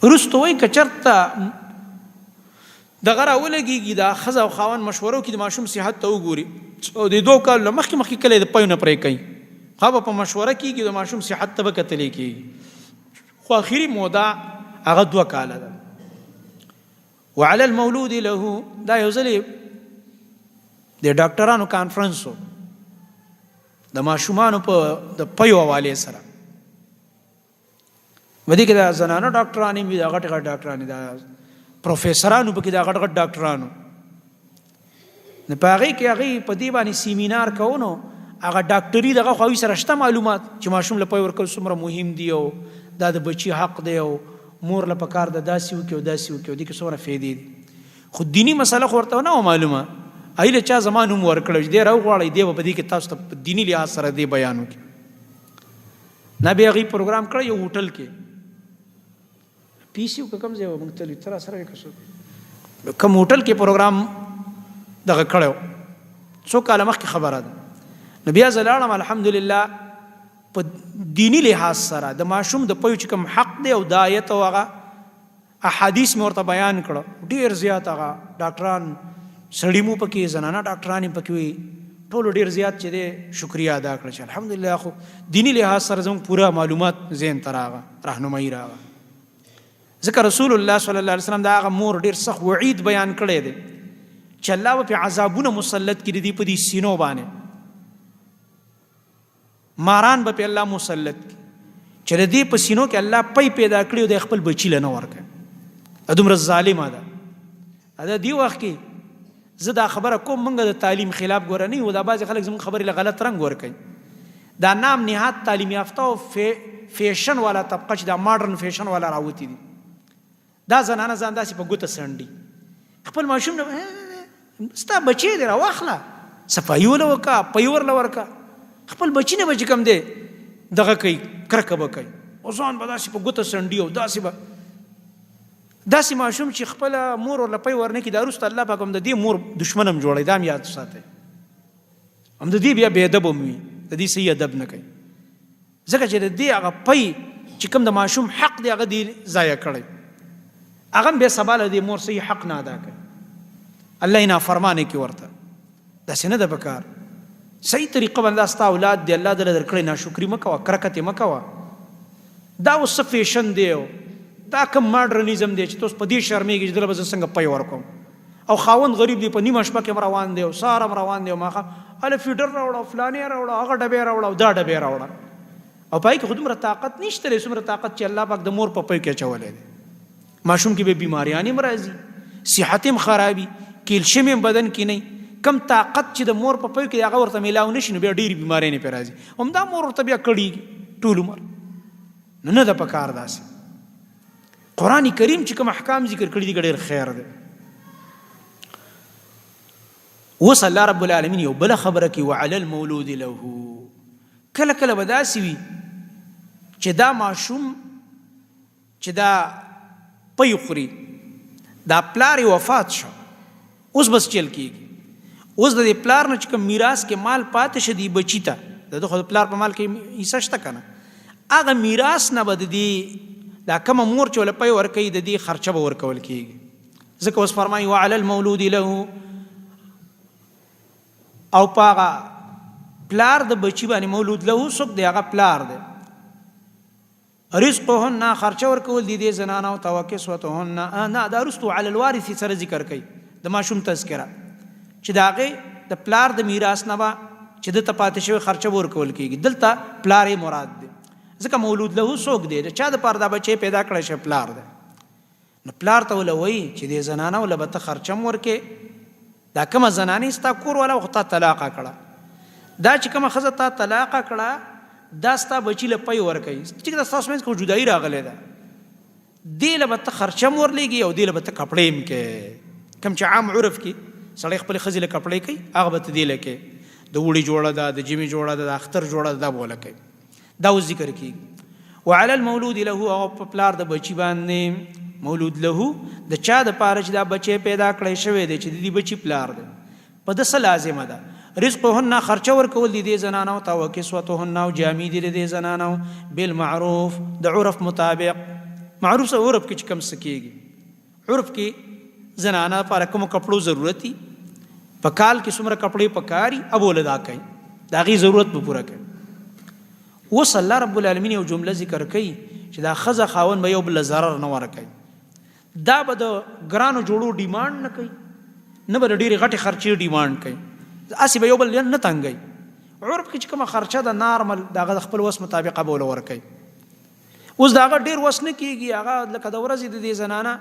وروسته وایي که چېرته دغه راولګېږي دا ښځه او خاوند مشوره وکړي د ماشوم صحت ته وګوري، او د 2 کالو نه مخکې کله د پیو نه پرې کوي، خو به په مشوره کېږي د ماشوم صحت ته به کتلی کېږي. خو آخري موده هغه 2 کاله ده. وعلى المولود له، دا یو ځلې د ډاکټرانو کانفرنس و د ماشومانو په د پیو حوالې سره، ودې کې د زنانو ډاکټرانې وي، د غټ غټ ډاکټرانې، د پروفیسرانو پکې د غټ غټ ډاکټرانو. نو په هغې کې هغې په دې باندې سیمینار کوو، نو هغه ډاکټري دغه خو هغوی سره شته معلومات چې ماشوم له پی ورکول څومره مهم دي، او دا د بچي حق دی، او مور له پکار د داسې وکړي او داسې وکړي او دې کې څومره فایدې دي خو دینی مسله خو ورته نه معلومه ایله چا زما نوم ورکړی چې دی راوغواړئ دی به په دې کې تاسو ته په دیني لحاظ سره دی بیان وکړي نه بیا هغې پروګرام کړی یو هوټل کې پی سی که کوم ځای و موږ تللي ته راسره وې که څوک کوم هوټل کې پروګرام دغه کړی و څو کاله مخکې خبره ده نو بیا زه لاړم الحمدلله په دینی لحاظ سره د ماشوم د پویو چې کوم حق دی او د آیت او هغه احادیث مې ورته بیان کړه ډېر زیات هغه ډاکټران سړي مو پکې زنانه ډاکټران یې پکې وي ټولو ډېر زیات چې دی شکریه ادا کړه چې الحمدلله خو دینی لحاظ سره زموږ پوره معلومات ذهن ته راغه رهنمایي راغه ځکه رسول الله صلی الله علیه وسلم د هغه مور ډېر سخت وعید بیان کړی دی چې الله به پې عذابونه مسلط کړي دي په دې سینو باندې ماران به په الله مسلط کړي چې د دې په سینو کې الله پی پیدا کړي او د خپل بچي له نه ورکړي دومره ظالمه ده دا دې وخت کې زه دا خبره کوم موږ د تعلیم خلاف ګوره نه یو دا بعضې خلک زموږ خبرې له غلط رنګ ورکوي دا نام نهاد تعلیم یافته او فیشن والا طبقه چې دا ماډرن فیشن والا راوتي دي دا زنانه ځان داسې په ګوته سنډي خپل ماشوم نه ستا بچی دی راواخله صفایي وله وکړه پی ورله ورکړه خپل بچی نه به چې کوم دی دغه کوي کرکه به کوي او ځان به داسې په ګوته سنډي او داسې به داسې ماشوم چې خپله مور ورله پی ورنه کړي دا وروسته الله پاک هم د دې مور دشمن هم جوړوي دا هم یاد ساتئ هم د دې بیا بې ادب هم وي د دې صحیح ادب نه کوي ځکه چې د دې هغه پی چې کوم د ماشوم حق دی هغه دې ضایع کړی هغه هم بیا سبا له دې مور صحیح حق نه ادا کوي الله یې نافرمانه کړي ورته داسې نه ده پکار صحیح طریقه باندې ستا اولاد دی الله دله درکړی ناشکري مه کوه کرکت یې مه کوه دا اوس څه فیشن دی دا کوم ماډرنیزم دی چې توس په دې شرمېږي چې دله به زه څنګه پی ورکوم او خاوند غریب دی په نیمه شپه کې هم روان دی او سهار هم روان دی او ماښام هله فیډر راوړه فلانې راوړه هغه ډبې راوړه او دا ډبې راوړه او پای کې خو دومره طاقت نشته دی څومره طاقت چې الله پاک د مور په پی کې اچولی دی ماشوم کې به بیماریان هم راځي صحت هم خرابي کیلشیم هم بدن کې نه کم طاقت چې د مور په پی کې هغه ورته میلاو نشي نو بیا ډېرې بیماریانې پرې راځي همدا مور ورته بیا کړېږي ټول عمر نو نه ده پکار داسې قرآن کریم چې کوم احکام ذکر کړي دي ډېر خیر دی اوس الله رب العالمین یو بله خبره کوي وعلى المولود له کله کله به داسې وي چې دا ماشوم چې دا پی خوري دا پلار وفات شو اوس بس چل کېږي اوس د دې پلار نه چې کوم میراث کې مال پاتې شه دی بچي ته د خو د پلار په مال کې حصه شته که نه هغه میراث نه به د دې دا کومه مور چې وله پی ورکوي د دې خرچه به ورکول کېږي ځکه اوس فرمایي وعلى المولود له او په هغه پلار د بچي باندې مولود له څوک دی هغه پلار دی رزقهن خرچه ورکول دي دې زنانو ته وکسوتهن نه دا وروستو علی الوارث سره ذکر کوي د ماشوم تذکره چې د هغې د پلار د میراث نه به چې ده ته پاتې شوی خرچه به ورکول کېږي دلته پلار یې مراد دی ځکه مولود له څوک دی د چا دپاره دا بچی پیدا کړی شي پلار دی نو پلار ته وله وایي چې دې زنانه وله به ته خرچه هم ورکې دا کومه زنانې ستا کور والا خو تا طلاقه کړه دا چې کومه ښځه تا طلاقه کړه دا ستا بچي له پی ورکوي چې دا ستاسو منځ کې جدایي راغلی ده دې له به ته خرچه هم ورلیږي او دې له به ته کپړې هم کې کوم چې عام عرف کې سړی خپلې ښځې له کپړې کوي هغه به ته دې له کې د وړي جوړه ده د جمې جوړه ده د اختر جوړه ده دا به وله کوي دا اوس ذکر کېږي وعلى المولود له او په پلار د بچي باندې مولود له د چا دپاره چې دا بچی پیدا کړی شوی دی چې د دې بچي پلار دی په ده څه لازمه ده رزقهن خرچه ورکول دي دې زنانو ته وکسوتهن او جامې دي د دې زنانو بالمعروف د عرف مطابق معروف سره عرف کې چې کوم څه کېږي عرف کې زنانه لپاره کومو کپړو ضرورت دي په کال کې څومره کپړې پکاري اب ول ادا کوي د هغې ضرورت به پوره کوي اوس الله رب العالمین یو جمله ذکر کوي چې دا ښځه خاوند به یو بل ضرر نه ورکوي دا به د ګرانو جوړو ډیمانډ نه کوي نه به د ډېرې غټې خرچې ډیمانډ کوي هسې به یو بل نه تنګوي عرف کې چې کومه خرچه ده نارمل د هغه د خپل وس مطابق به ول ورکوي اوس د هغه ډېر وس نه کېږي هغه لکه د ورځې د دې زنانه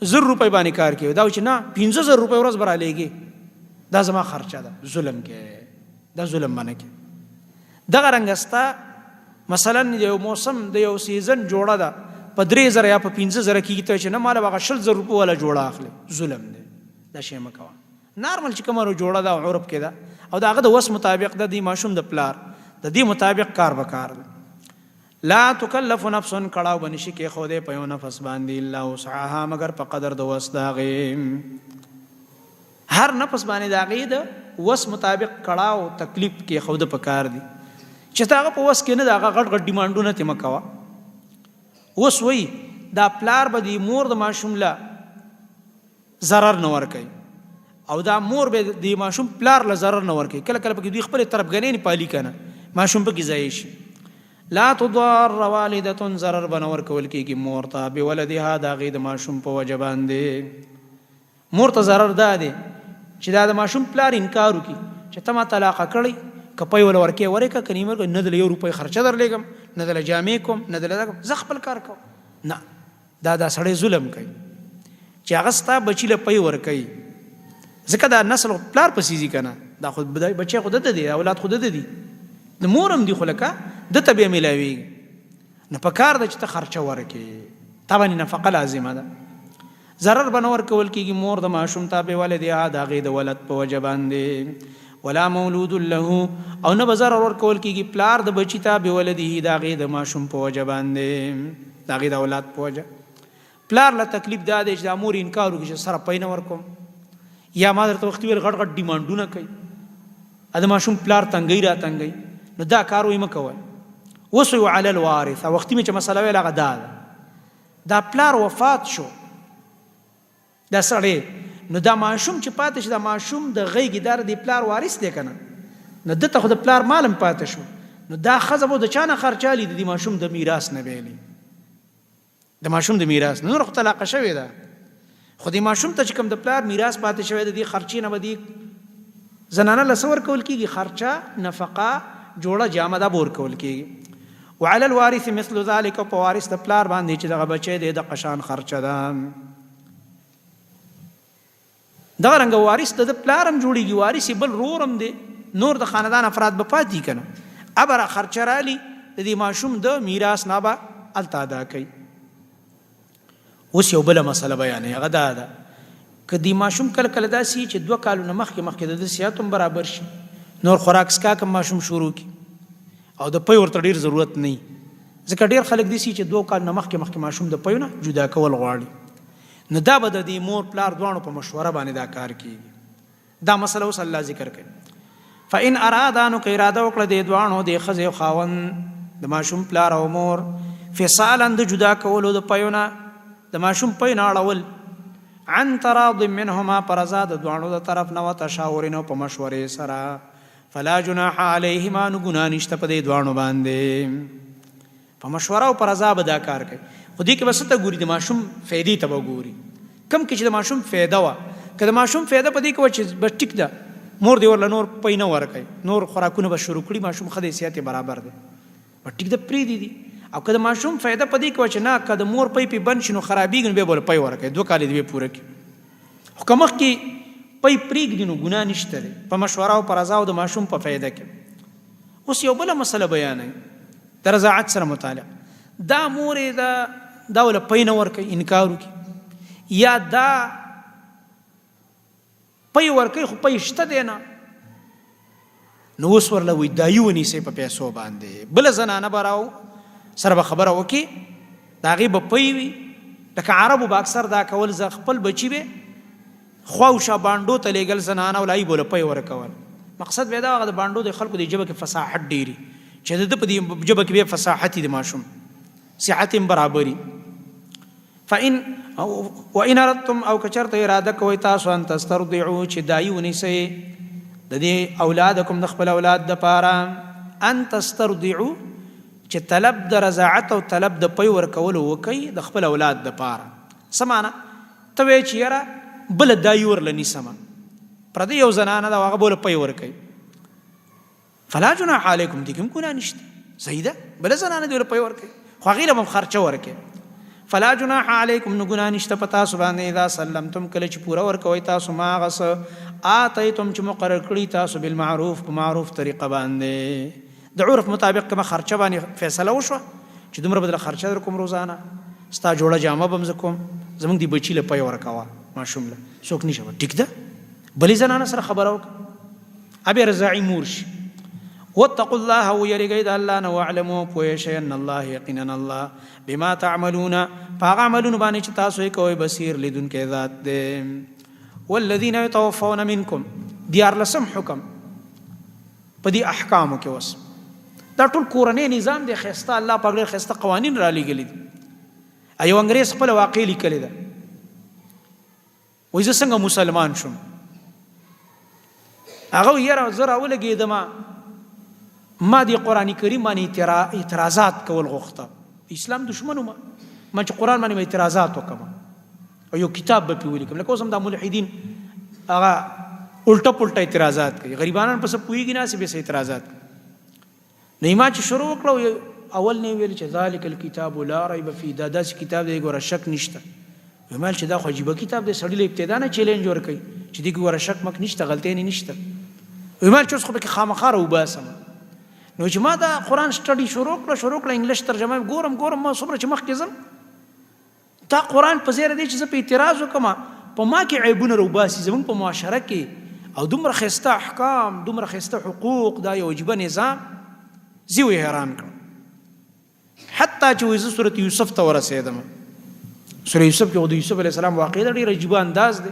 1,000 روپۍ باندې کار کوي دا چې نه 15,000 روپۍ ورځ به رالیږي دا زما خرچه ده ظلم کې دا ظلم منه کې دغه رنګه ستا مثلا د یو موسم د یو سیزن جوړه ده په 3000 یا په 15000 کېږي ته چې نه مال هغه 20000 روپۍ والا جوړه اخلي ظلم دی دا شی مه کوه نارمل چې کومه جوړه ده عرب کې ده او د هغه د وس مطابق د دې ماشوم د پلار د دې مطابق کار وکړ لا تکلف نفس کړهو بنشي کې خو دې په یو نفس باندې الا وسعها مگر په قدر د وس د هغې هر نفس باندې د هغې د وس مطابق کړهو تکلیف کې خو د پکار دي چې هغه په وس کې نه د هغه غټ غټ ډیمانډونه ته مه کوه اوس وایي دا پلار به د مور د ماشوم له ضرر نه ورکوي او دا مور به د ماشوم پلار له ضرر نه ورکوي کله کله پکې دوی خپلې طرفګنۍ نه پالي که نه ماشوم پکې ضایع شي لا تضار والدة ضرر به نه ورکول کېږي مور ته بولدها د هغې د ماشوم په وجه باندې مور ته ضرر دا دی چې دا د ماشوم پلار انکار وکړي چې ته ما طلاقه کړی که پی وله ورکې ورکړه که نیمه نه دله 1 روپۍ خرچه درلېږم نه دله جامې کوم نه دله دا کوم زه خپل کار کوم نه دا سړی ظلم کوي چې هغه ستا بچي له پی ورکوي ځکه دا نسل پلار پسې ځي که نه دا خو بچی خو دته دی اولاد خو دته دي د مور هم دي خو لکه دته بیا میلاویږي نه په کار ده چې ته خرچه ورکړې تا باندې نفقه لازمه ده ضرر به نه ورکول کېږي مور د ماشوم ته بولدها د هغې د ولد په وجه باندې ولا مولود له او نه به ضرر ورکول کېږي پلار د بچي ته بولده د هغې د ماشوم په وجه باندې د هغې د اولاد په وجه پلار له تکلیف دا دی چې دا مور انکار وکړي چې سره پی نه ورکوم یا ما درته وختي ویل غټ غټ ډیمانډونه کوي د ماشوم پلار تنګۍ را تنګۍ نو دا کار وایي مه کوئ اوس وایي علی الوارث او وختي مې چې مسله ویل هغه دا ده دا پلار وفات شو دا سړی نو دا ماشوم چې پاتې شي دا ماشوم د غېږې دار د پلار وارث دی که نه نو دته خو د پلار مال هم پاتې شو نو دا ښځه به د چا نه خرچالي د دې ماشوم د میراث نه بیلي د ماشوم د میراث نه نور خو طلاقه شوې ده خو دې ماشوم ته چې کوم د پلار میراث پاتې شوی د دې خرچې نه به دې زنانه له څه ورکول کېږي خرچه نفقه جوړه جامه دا به ورکول کېږي وعلى الوارث مثل ذلك په وارث د پلار باندې چې دغه بچی دی د قشان خرچه ده دغه رنګه وارث د پلار هم جوړېږي وارث بل رور هم دی نور د خاندان افراد به پاتې که نه ابره خرچه رالي د دې ماشوم د میراث نه به هلته ادا کوي اوس یو بله مسله بیانوي هغه دا ده که دې ماشوم کله کله داسې چې 2 کالونه مخکې د ده صحت هم برابر شي نور خوراک څښاک هم ماشوم شروع کړي او د پی ورته ډېر ضرورت نه وي ځکه ډېر خلک داسې چې 2 کالونه مخکې ماشوم د پیو نه جدا کول غواړي نو دا به د دې مور پلار دواړو په مشوره باندې دا کار کېږي دا مسله اوس الله ذکر کوي فإن ارادا نو که اراده وکړه د دواړو د ښځې او خاوند د ماشوم پلار او مور فصالا د جدا کولو د پیو نه د ماشوم پی نه اړول عن تراض منهما پر رضا د دواړو د طرف نه و تشاورین او په مشورې سره فلا جناح علیهما نو ګناه نشته په دې دواړو باندې په مشوره او په رضا به دا کار کوي خو دې کې به څه ته ګوري د ماشوم فایدې ته به ګوري کم کې چې د ماشوم فایده وه که د ماشوم فایده په دې کې وه چې بس ټیک ده مور دې ورله نور پی نه ورکوي نور خوراکونه به شروع کړي ماشوم ښه دی صحت یې برابر دی به ټیک ده پرېږدي دي او که د ماشوم فایده په دې کې وه چې نه که د مور پی پې بند شي نو خرابېږي نو بیا به پی ورکوي 2 کال دې بیا پوره کړي خو که مخکې پی پرېږدي نو ګناه نشته دی په مشوره او په رضا او د ماشوم په فایده کې اوس یو بله مسله بیانوي د رضاعت سره متعلق دا مور یې دا وله پی نه ورکوي انکار وکړي یا دا پی ورکوي خو پی شته دی نه نو اوس ورله وایي دایي ونیسئ په پیسو باندې بله زنانه به راو سره به خبره وکړي د هغې به پی وي لکه عربو به اکثر دا کول زه خپل بچي به خواوشا بانډو ته لیږل زنانه ولایي بوله پی ورکول مقصد بیا دا هغه د بانډو د خلکو د ژبه کې فصاحت ډېري چې د ده په دې ژبه کې بیا فصاحت د ماشوم صحت هم برابري وإن اردتم او کچرته اراده کوئ تاسو ان تسترضعوا چې دایي ونیسئ د دې اولادکم د خپل اولاد دپاره ان تسترضعوا چې طلب د رضاعت او طلب د پی ورکولو وکئ د خپل اولاد دپاره څه معنی ته وایې چې یاره بله دایي ورله نیسمه پردی یو زنانه ده هغه بوله پی ورکوي فلا جناح علیکم دې کې هم ګناه نشته صحیح ده بله زنانه دې ورله پی ورکوي خو هغې له به هم خرچه ورکوي فلا جناح علیکم نو ګناه نشته په تاسو باندې اذا سلمتم کله چې پوره ورکوئ تاسو ما هغه څه آتیتم چې مقرر کړي تاسو بالمعروف په معروف طریقه باندې د عرف مطابق کومه خرچه باندې فیصله وشوه چې دومره به دله خرچه در کوم روزانه ستا جوړه جامه به هم زه کوم، زمونږ دی بچي له پی ورکوه ماشوم له، څوک نشه به ټیک ده. بلې زنانه سره خبره وکړه، ابې رضاعي مور شي. واتقوا الله ويرګئ د الله نه، واعلموا پوه شئ ان الله یقینا الله بما تعملون پاغه عملونه باندې چې تاسو یې کوئ بصیر لیدونکی ذات دی. والذین یتوفون منکم دیارلسم حکم په دې احکامو کې وس دا ټول کورنۍ نظام دی ښایسته، الله پاک ډېر ښایسته قوانین را لېږلي دي. یو انګریز خپله واقع لیکلې ده، وایي زه څنګه مسلمان شوم. هغه وایي یاره زه راولګېدم ما دې قرآن کریم باندې اعتراضات کول غوښته، اسلام دشمن وم، ما چې قرآن باندې اعتراضات وکړم او یو کتاب به پرې ولیکم. لکه اوس هم دا ملحدین هغه الټه پلټه اعتراضات کوي، غریبانان پسې پوهېږي نه هسې بېسه اعتراضات کوي. نو ما چې شروع وکړه اول نه ویل چې ذلک الکتاب لا ریب فیه، دا داسې کتاب دی ګوره شک نشته. ویل چې دا خو عجیبه کتاب دی، سړي له ابتدا نه چیلنج ورکوي چې دې کې ګوره شک مک نشته، غلطۍ نشته. ویل چې اوس خو پکې خامخا راوباسم. نو چې ما دا قرآن سټډي شروع کړه انګلیش ترجمه ګورم ما څومره چې مخکې ځم دا قرآن په زیره دی چې زه په اعتراض وکړم په ما کې عیبونه راوباسي زموږ په معاشره کې، او دومره ښایسته احکام، دومره ښایسته حقوق، دا یو عجیبه نظام. زه یې حیران کړم حتی چې زه سورت یوسف ته ورسېدم. سورت یوسف کې د یوسف علیه السلام واقعه ده، ډېر عجیبه انداز دی.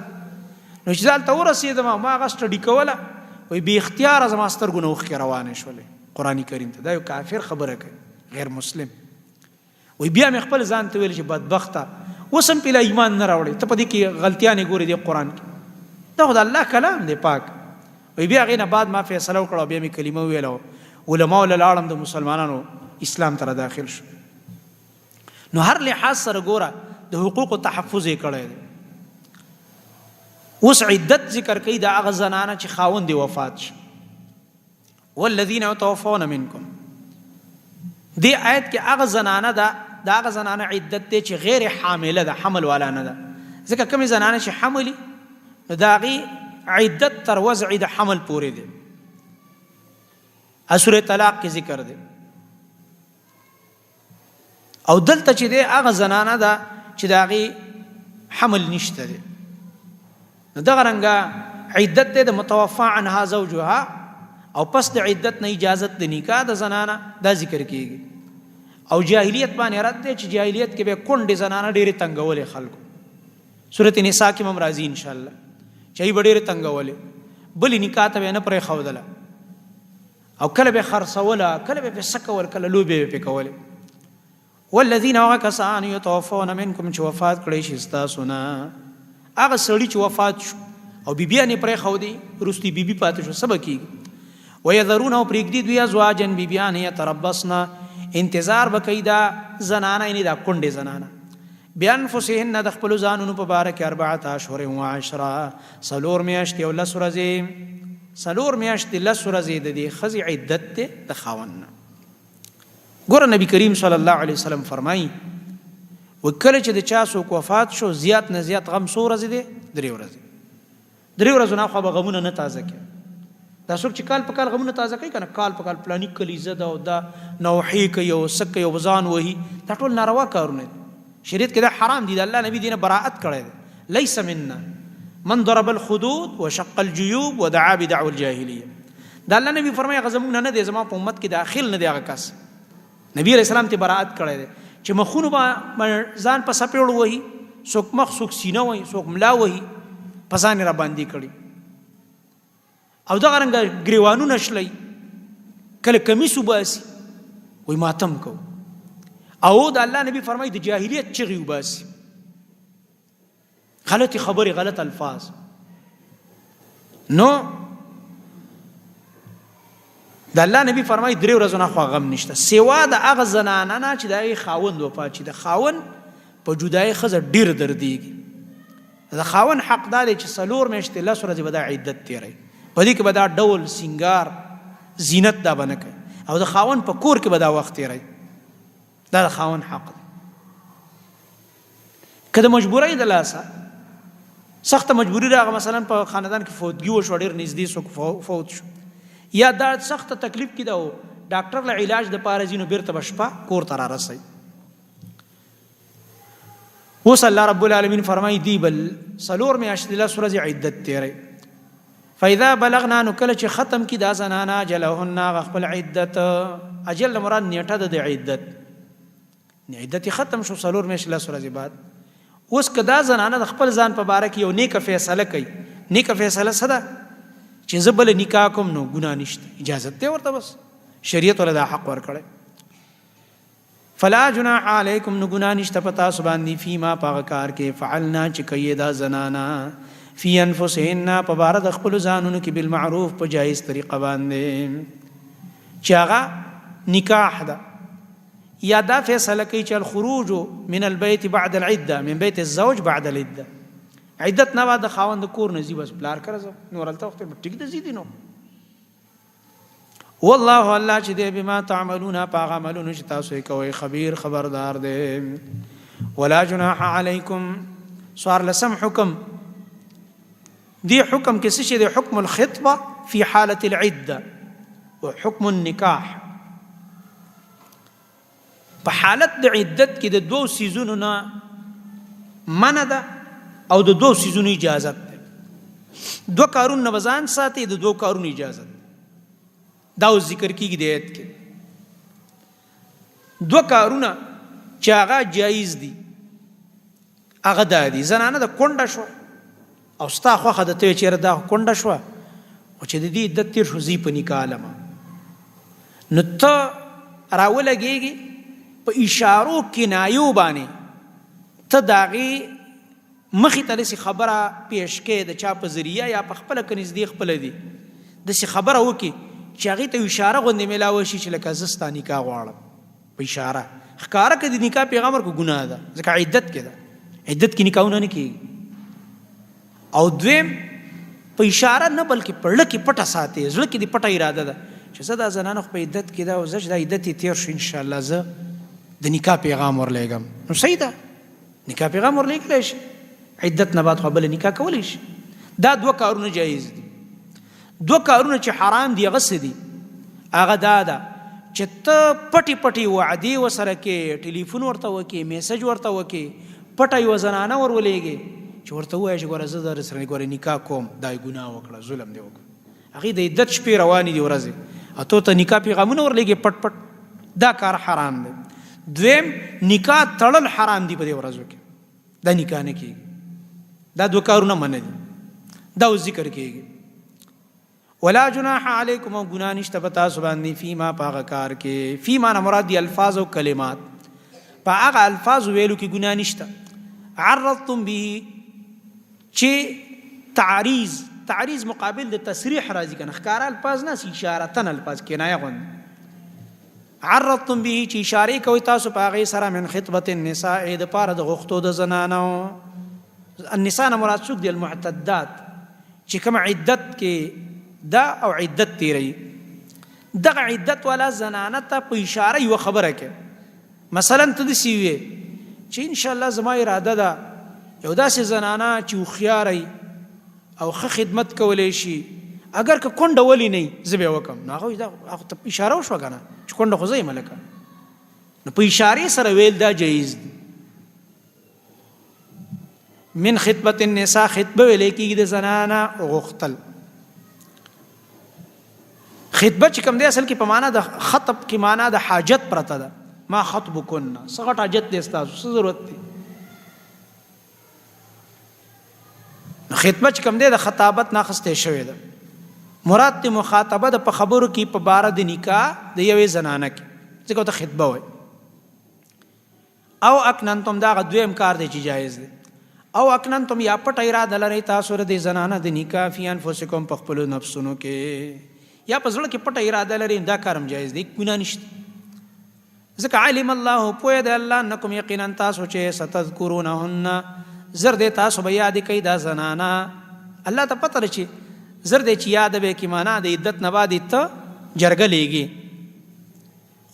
نو چې دلته ورسېدم ما هغه سټډي کوله، وایي بې اختیاره زما سترګو نه اوښکې روانې شولې قرآن کریم ته. دا یو کافر خبره کوي، غیر مسلم. وایي بیا مې خپل ځان ته ویل چې بدبخته اوس هم پې ایمان نه راوړې، ته په دې کې غلطیانې ګورې دې قرآن کې، دا خو د الله کلام دی پاک. وایي بیا هغې نه بعد ما فیصله وکړه، بیا مې کلمه وویله، علماو له لاړم، د مسلمانانو اسلام ته داخل شو. نو هر لحاظ سره ګوره د حقوقو تحفظ یې کړی دی. اوس عدت ذکر کوي د هغه زنانه چې خاوند یې وفات شي. والذین یتوفون منکم، دې آیت کې هغه زنانه ده، د هغه زنانه عدت دی چې غیر حامله ده، حمل والا نه ده. ځکه کومې زنانه چې حملي نو د هغې عدت تر وضع د حمل پورې دی. سورة طلاق کې ذکر دی. او دلته چې دی هغه زنانه ده چې د هغې حمل نشته دی. نو دغه رنګه عدت دی د متوفا عنها زوجها، او پس د عدت نه اجازت د نکاح د زنانه دا ذکر کیږي. او جاهلیت باندې رد دی چې جاهلیت کې به کونډې زنانه ډېرې تنګولې خلکو. سورة نساء کې هم راځي انشاءالله چې هغې به ډېرې تنګولې، بلې نکاح ته به یې نه پرېښودله، او کله به خرڅوله، کله به څه کول، کله لوبې به پې کولې. والذین هغه کسان یتوفون منکم چې وفات کړی شي ستاسو نه، هغه سړي چې وفات شو او بیبیانې پرېښودې، وروستي بیبي پاتې شو، څه به کېږي؟ ویذرون او پرېږدي دوی ازواجن بیبیانې یتربصن انتظار به کوي دا زنانه، یعنې دا کونډې زنانه، بانفسهن د خپلو ځانونو په باره کې 4 اشهر و 10 څلور میاشتې او 10 ورځې، څلور میاشتې 10 ورځې د دې ښځې عدت دی د خاوند نه. ګوره نبی کریم صلی الله علیه وسلم فرمایي وکله چې د چا څوک وفات شو زیات نه زیات غم څو ورځې دی؟ 3 ورځې. 3 ورځو نه خو به غمونه نه تازه کوي. دا څوک چې کال په کال غمونه تازه کوي که نه، کال په کال پلاني کلیزه ده او دا نوحې کوي او څه کوي او ځان وهي، دا ټول ناروا کارونه دي. شریعت کې دا حرام دي، د الله نبي دې نه براءت کړی دی. لیس منا من ضرب الخدود وشق الجيوب ودعا بدعوى الجاهلیه. دا الله نبی فرمایي هغه زموږ نه دی، زما په امت کې داخل نه دی هغه کس. نبی علیہ السلام ته براءت کړی دی چې مخونو به ځان په سپېړو وهي، څوک مخ څوک سینه وهي، څوک ملا وهي، په ځان را باندې کړي. او دغه رنګه ګریوانونه شلي، کله کمیس وباسي، وایي ماتم کو. او د الله نبی فرمایي د جاهلیت چغې وباسي، غلطی خبرې، غلط الفاظ. نو د الله نبی فرمایي 3 ورځو نه خو غم نشته، سوا د هغه زنانه نه چې د هغې خاوند وفات شي. د خاوند په جدایۍ ښځه ډېر دردېږي. د خاوند حق دا دی چې 4 میاشتې 10 ورځې به دا عدت تېروي، په دې کې به دا ډول سینګار زینت دا به نه کوي، او د خاوند په کور کې به دا وخت تېروي. دا د خاوند حق دی. که د مجبورۍ د لاسه سخته مجبوري راغله، مثلا په خاندان کې فوتګي وشوه، ډېر نږدې څوک فوت شو، یا دا سخته تکلیف کې ده او ډاکټر له علاج دپاره ځي، نو بېرته به شپه کور ته رارسوي. اوس الله رب العالمین فرمایي دی بل سلور میاشتې لس ورځې عدت تیری فاذا بلغنا نو کله چې ختم کی دا زنانا اجلهن خپل عدت اجل مراد نیټه د عدت عدت ختم شو سلور میاشتې لس ورځې بعد اوس کدا زنانه د خپل ځان په باره کې یو نیکه فیصله کوي نیکه فیصله څه ده چې زه بل نکاح کوم نو ګناه نشته اجازه دی ورته بس شریعت ولدا حق ورکړي فلا جناح علیکم نو ګناه نشته پتا سبحان فيما پاکار کې فعلنا چې کوي دا زنانا فی انفسهن په بار د خپل ځانونو کې بالمعروف په جایز طریقه باندې چې هغه نکاح ده یا دا فیصله کوي چې الخروج من البيت بعد العده من بيت الزوج بعد العده عدت نه بعد خاوند کور نه زی بس پلار کړه نور الته وخت ټیک د زیدي نو والله الله چې دې بما تعملون پاغ عملون چې تاسو کوي خبير خبردار دې ولا جناح علیکم سوار لسم حکم دی حکم کې څه دی حکم الخطبه فی حاله العده وحكم النکاح په حالت د عدت کې د دوه سيزونو نه منع ده او د دوه سيزونو اجازه ده دوه کارونه بزان ساتي د دوه کارونو اجازه ده دا ذکر کیږي د آیت کې دوه کارونه چې هغه جایز دي هغه دي زنانه د کونډه شو او ستا خوخه د ته چیرې دا کونډه شو او چې د دې عدت تیر شو زی په نکاح لمه نو ته راولګيږي په اشارو کنایو باندې ته داغي مخې ته لسی خبره پیش کې د چا په ذریعہ یا په خپل کنيز دی خپل دی د سی خبره وکي چې هغه ته اشاره غوندې ملاوي شي چې لکه زستا نکاح غواړم په اشاره ښکارا کې د نکاح پیغمبر کو ګناه ده ځکه عدت کې ده عدت کې نکاحونه نه کیږي او دویم په اشاره نه بلکې په لکه پټه ساتي زړه کې د پټه اراده ده چې صدا زنانه په عدت کې دا او زج د عدت تیر شو ان شاء الله زه د نکاح پیغام ورلېګم نو صحیح ده نکاح پیغام ورلېګل شي عدت نه بعد قبل نکاح کولای شي دا دوه کارونه جایز دي دوه کارونه چې حرام دي غس دي هغه دا ده چې ته پټي پټي وعدي وسره کې ټلیفون ورته وکي میسج ورته وکي پټي وزنانه ورولېږي چې ورته وایي چې ګوره زه در سره ګوره نکاح کوم دا ګناه وکړه ظلم دی وکړه هغه د عدت شپې رواني دي ورځي اته ته نکاح پیغامونه ورلېږي پټ پټ دا کار حرام دی دویم نکاح تړل حرام دی په دې ورځو کې دا نکاح نه کیږي دا دوه کارونه منع دي دا ذکر کیږي ولا جناح علیکم او گناه نشته پتا سبحان فيما پاغه کار کې فيما مراد دی الفاظ او کلمات پاغه الفاظ ویلو کې گناه نشته عرضتم به چې تعریض مقابل د تصریح راځي کنه ښکار الفاظ نه اشاره تن الفاظ کنایه غون عرضتم به چې اشاره کوي تاسو پاغه سره من خطبه النساء د پاره د غختو د زنانو النساء مراد څوک دی المعتدات چې کوم عدت کې دا او عدت تیری دغه عدت ولا زنانه ته په اشاره یو خبره کې مثلا ته د سیوی چې ان شاء الله زما اراده ده یو داسې زنانه چې خياري او خدمت کولای شي اگر که کونډه ولی نه زبې وکم نو هغه دا اشاره وشو کنه چې کونډه خو زې ملکه نو په اشاره سره ویل دا جایز دي من خطبه النساء خطبه ویل کېږي د زنانه غختل خطبه چې کوم دی اصل کې په معنا د خطب کې معنا د حاجت پرته ده ما خطبكن سغټ حاجت دې تاسو څه ضرورت دی خطبه چې کوم دی د خطابت نه خسته شوی ده مراد ته مخاطبه د په خبرو کې په بار د نکاح د یوې زنانه کې څنګه ته خطبه وای او اکننتم دا دویم کار دی چې جایز دی او اکننتم یا پټ اراده لري تاسو د زنانه د نکاح فی انفسکم په خپل نفسونو کې یا په ځل کې پټ اراده لري دا کارم جایز دی ګناه نشته ځکه علم الله پوهه د الله انکم یقینا تاسو چې ستذکرونهن زر دې تاسو به یاد کوي دا زنانه الله ته پته لري زر دې چې یاد به کی معنا د عدت نه بعد ته جرګه لېږي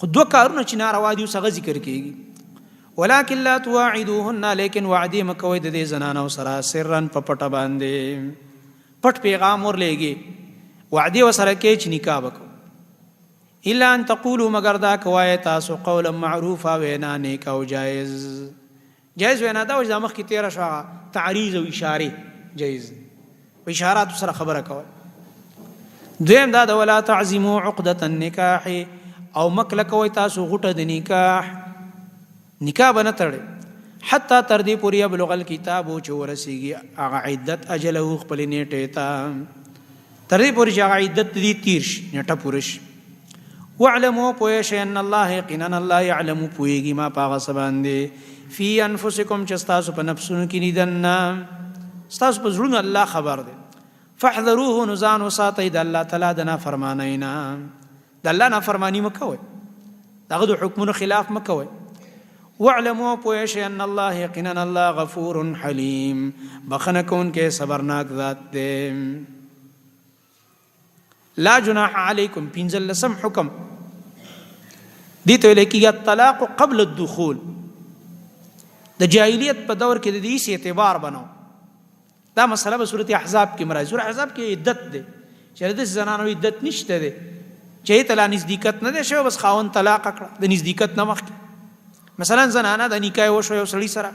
خو دوه کارونه چې ناروا دي څنګه ذکر کېږي ولکن لا تواعدوهن لیکن وعده مکوي د دې زنانه سره سرن په پټه باندې پټ پیغام ورلېږي وعده وسره کې چې نکاح وکړو الا ان تقولوا مگر دا کوي تاسو قولا معروفا وینا نیک او جائز جایز وینا دا چې د مخکې تېره شوه تعریض او اشارې جایز په اشاراتو سره خبره کول. دویم دا د ولا تعزموا عقدة النکاح او مکله کوئ تاسو غوټه د نکاح به نه تړئ حتی تر دې پورې یبلغ الکتاب چې ورسیږي هغه عدت اجله خپلې نیټې ته تر دې پورې چې هغه عدت دې تیر شي نیټه پوره شي. واعلموا پوه شئ ان الله یقینا الله یعلم پوهېږي ما په هغه څه باندې فی انفسکم چې ستاسو په نفسونو کې لیدنه ستاسو په زړونو الله خبر دی. فاحذروه نو ځان وساتئ د الله تعالی د نافرمانۍ نه د الله نافرماني مه کوئ د هغه د حکمونو خلاف مه کوئ. واعلموا پوه شئ ان الله یقینا الله غفور حلیم بخنه کوونکی صبرناک ذات دی. لا جناح علیکم پنځلسم حکم دې ته ویل کېږي الطلاق قبل الدخول. د جاهلیت په دور کې د دې اعتبار بنو دا مسله په سورۃ احزاب کې مراد. سورۃ احزاب کې عدت دی چې د زنانو عدت نشته دی چې ته لا نزدېکت نه دی شوی بس خاوند طلاق کړه د نزدېکت نه مخکې. مثلا زنانه د نکاح وشو یو سړي سره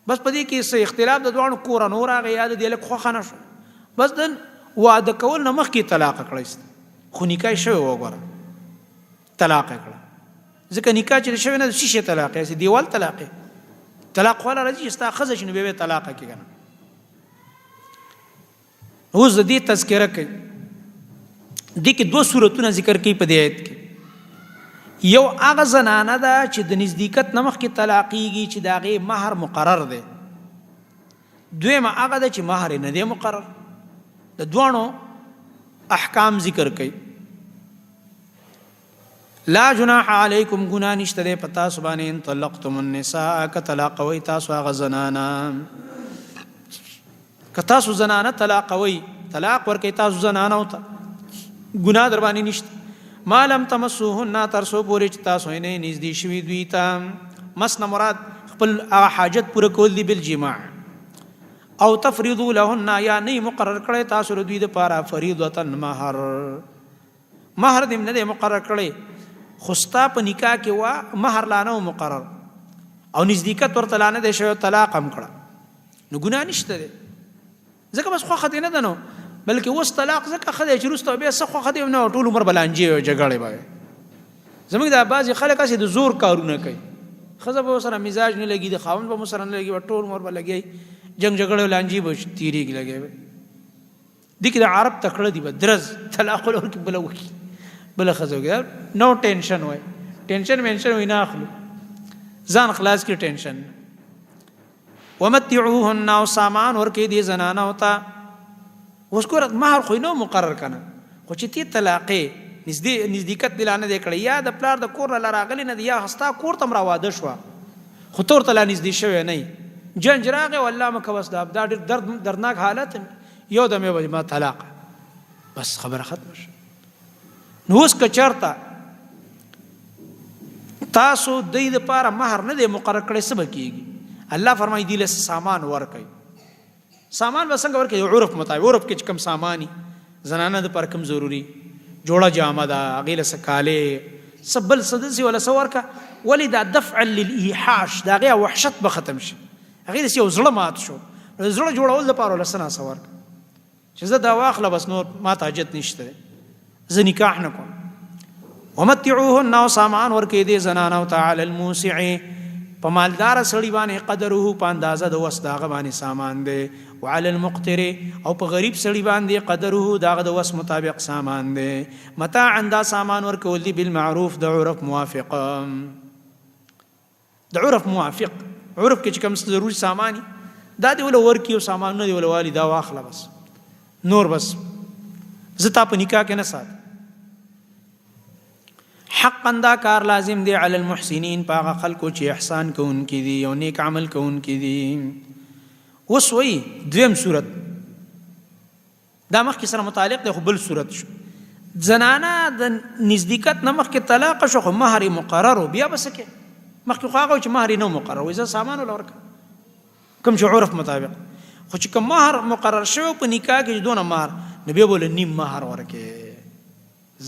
بس په دې کې څه اختلاف د دواړو کور نور راغی یا د دې لږ خوښه نه شو بس د واده کول نه مخکې طلاق کړی خو نکاح شوی وګوره طلاق کړه ځکه نکاح چې شوی نه د شیشه طلاق یې دیوال طلاق طلاق والا راځي چې ستا ښځه چې نو بیا طلاق کړي که نه. اوس د دې تذکره کوي دې کې دوه صورتونه ذکر کوي په دې آیت کې. یو هغه زنانه ده چې د نزدېکت نه مخکې طلاقېږي چې د هغې مهر مقرر دی. دویمه هغه ده چې مهر یې نه دی مقرر. د دواړو احکام ذکر کوي. لا جناح علیکم گناه نشته دی په تاسو باندې ان طلقتم النساء که طلاقوئ تاسو هغه زنانه که تاسو زنانه طلاقوئ طلاق ورکوئ تاسو زنانو ته ګناه در باندې نشته. ما لم تمسوهن تر څو پورې چې تاسو یې نه نږدې شوي دوی ته. مس نه مراد خپل هغه حاجت پوره کول دي بالجماع. او تفریضوا لهن یا نه مقرر کړی تاسو له دوی دپاره فریضة مهر مهر دې نه دی مقرر کړی خو ستا په نکاح کې وا مهر لا نه مقرر او نزدېکت ورته لا نه دی شوی طلاق هم کړه نو ګناه نشته دی ځکه بس خوښه دې نه ده نو بلکې اوس طلاق ځکه ښه دی چې وروسته بیا څه خوښه دی نه ټول عمر به لانجې او جګړې به زموږ دا بعضې خلک هسې د زور کارونه کوي. ښځه به ورسره مزاج نه لګي د خاوند به ورسره نه لګي ټول عمر به لګي جنګ جګړې او لانجې به تېرېږي لګی به دې کې د عرب تکړه دي به درز طلاق ورکړي بله وکړي بله ښځه وکړي نو ټینشن وای ټینشن مینشن وای نه اخلو ځان خلاص کړي ټینشن. ومتعوهن او سامان ورکړي دې زنانو ته. اوس ګوره مهر خو نو مقرر که نه خو چې تی طلاقې نزدېکت دې لا نه دی کړی یا د پلار د کور نه راغلی نه دی یا ستا کور ته هم راواده شوه خو ته ورته لا نږدې شوی نه یې جنج راغی والله مه کوه دا ډېر دردناک حالت یو دم یې ما طلاق بس خبره ختمه شوه. نو اوس که چېرته تاسو دوی دپاره مهر نه دی مقرر کړی څه به کېږي؟ الله فرمایي دوی له سامان ورکوئ. سامان به څنګه ورکوي؟ عرف مطابق عرف کې چې کوم ساماني زنانه دپاره کوم ضروري جوړه جامه ده هغې له څه کالې څه بل څه داسې وله څه ورکه ولې دا دفعا للایحاش د هغې وحشت به ختم شي هغې داسې یو زړه مات شو د زړه جوړولو دپاره وله څه ناڅه ورکه چې زه دا واخله بس نور ما ته حاجت نشته دی زه نکاح نه کوم. ومتعوهن او سامان ورکوي دې زنانو ته علی الموسع په مالدار سړي باندې قدره په اندازه د وس د هغه باندې سامان دی وعلى المقتر او په غریب سړي باندې قدره د هغه د وس مطابق سامان دی. متاعا دا سامان ورکول دي بالمعروف د عرف موافق د عرف موافق عرف کې چې کوم ضروري ساماني دا دی ولا ورکی او سامان نه دی ولا والی دا واخله بس نور بس زه تا په نکاح کې نه سات. حقا دا کار لازم دی علی المحسنین په هغه خلکو چې احسان کوونکي دي او نیک عمل کوونکي دي. اوس وایي دویم صورت دا مخکې سره متعلق دی خو بل صورت شو. زنانه د نزدېکت نه مخکې طلاق شو خو مهر مقرر و بیا به څه کې مخکې خو هغه چې مهر نه مقرر وایي زه سامان وله ورکړم کوم چې عرف مطابق خو چې کوم مهر مقرر شوی په نکاح کې چې دونه مهر نو بیا به له نیم مهر ورکې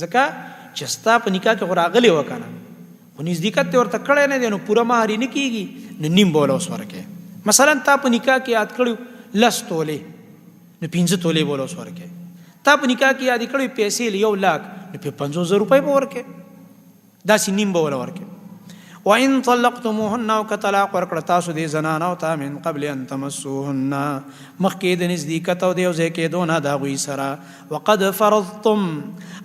ځکه چې ستا په نکاح کې خو راغلی وه که نه خو نزدېکت دې ورته کړی نه دی نو پوره مهر یې نه کېږي نو نیم به وله اوس ورکوې. مثلا تا په نکاح کې یاد کړی 10 تولې نو 15 تولې به وله اوس ورکوې. تا په نکاح کې یاد کړی پیسې 1 لاک نو په 50,000 روپۍ به ورکوې. داسې نیم به وله ورکوې. وَإِن طَلَّقْتُمُوهُنَّ او که طلاق ورکړه تاسو دې زنانو ته من قبل ان تمسوهن مخکې د نزدېکت او د یو ځای کېدو نه د هغوی سره وقد فرضتم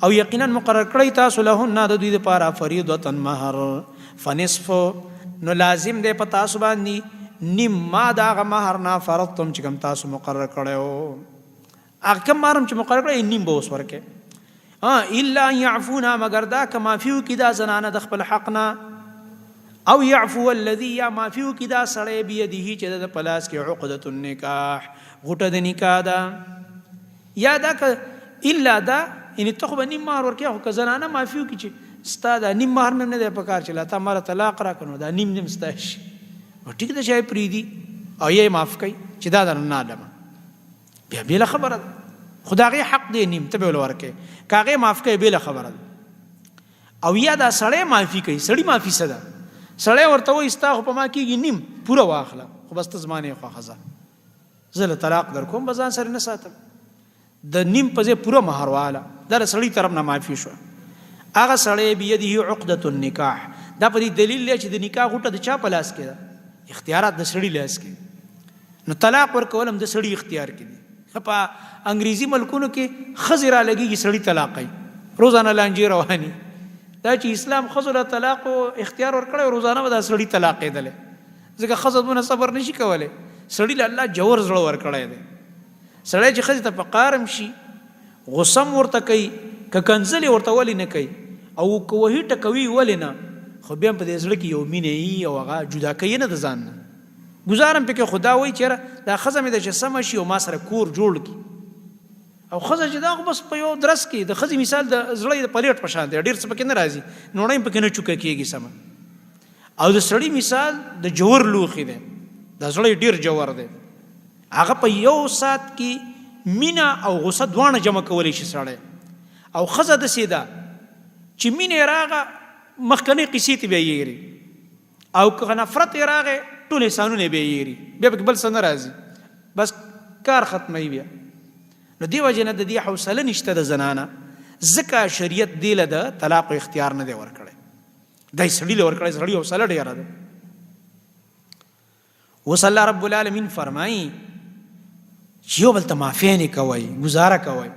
او یقینا مقرر کړی تاسو لهن د دوی دپاره فریضة مهر فنصف نو لازم دی په تاسو باندې نیم ما د هغه مهر نه فرضتم چې کوم تاسو مقرر کړی و. هغه کوم مهر چې مقرر کړی نیم به اوس ورکوې. الا ان یعفونا مگر دا که معافي وکړي دا زنانه د خپل حق نه او یعفو الذي یا معافیو کی دا سړی بیده چې د پلاس کې عقدة النکاح غوټه د نکاح ده یا دا که الا دا یعنی ته خو به نیم مهر ورکوې خو که زنانه معافیو کی چې ستا دا نیم مهر مې نه دی په کار چې لا تا ماله طلاق راکړو دا نیم ستا شي ټیک ده چې پرېږدي او یې معاف کوي چې دا درنه نه علمه بیا بېله خبره ده خو د هغې حق دی نیم ته به ولې ورکوې که هغې معاف کوي بېله خبره ده. او یا دا سړی معافي کوي سړي معافي څه ده سړی ورته وایي ستا خو په ما کېږي نیم پوره واخله خو بس ته زما نه یې خوښه ځه زه له طلاق در کوم به ځان سره نه ساتم د نیم په ځای پوره مهر واله دا د سړي طرف نه معافي شوه. هغه سړی بیده عقدة النکاح دا په دې دلیل دی چې د نکاح غوټه د چا په لاس کې ده اختیارات د سړي لاس کې نو طلاق ورکول هم د سړي اختیار کې دي. په انګریزي ملکونو کې ښځې را لګېږي سړي طلاق کوي روزانه لانجې رواني دا چې اسلام ښځو له طلاق اختیار ورکړی روزانه به دا سړي طلاق کېدلی ځکه ښځه دونه صبر نشي کولی سړي له الله جوور زړه ورکړی دی. سړی چې ښځې ته په قارم شي غصه م ورته کوي که کنځلې ورته ولې نه کوي او که وهي ټکوي ولې نه خو بیا هم په دې زړه کې یو مینه وي او هغه جدا کوي نه د ځان نه ګزارم پکې خو دا وایي چېره دا ښځه مې ده چې سمه شي او ما سره کور جوړ کړي او ښځه چې دا خو بس په یو درس کې د ښځې مثال د زړه یې د پلیټ په شان دی ډېر څه پکې نه راځي نوڼه یې پکې نه چوکه کېږي سمه او د سړي مثال د جوور لوښي دی دا زړه یې ډېر جوور دی هغه په یو ساعت کې مینه او غصه دواړه جمع کولی شي سړی او ښځه داسې ده چې مینه یې راغه مخکنۍ قیسې ته بیا یېري او که نفرت یې راغی ټول احسانونه یې بیا یېري بیا پکې بل څه نه راځي بس کار ختموي بیا نو دې وجې نه د دې حوصله نشته د زنانه ځکه شریعت دې له د طلاق اختیار نه دی ورکړی دی سړي له ورکړی سړي حوصله ډېره ده. اوس الله رب العالمین فرمایي چې یو بل ته معافي نه کوئ ګزاره کوئ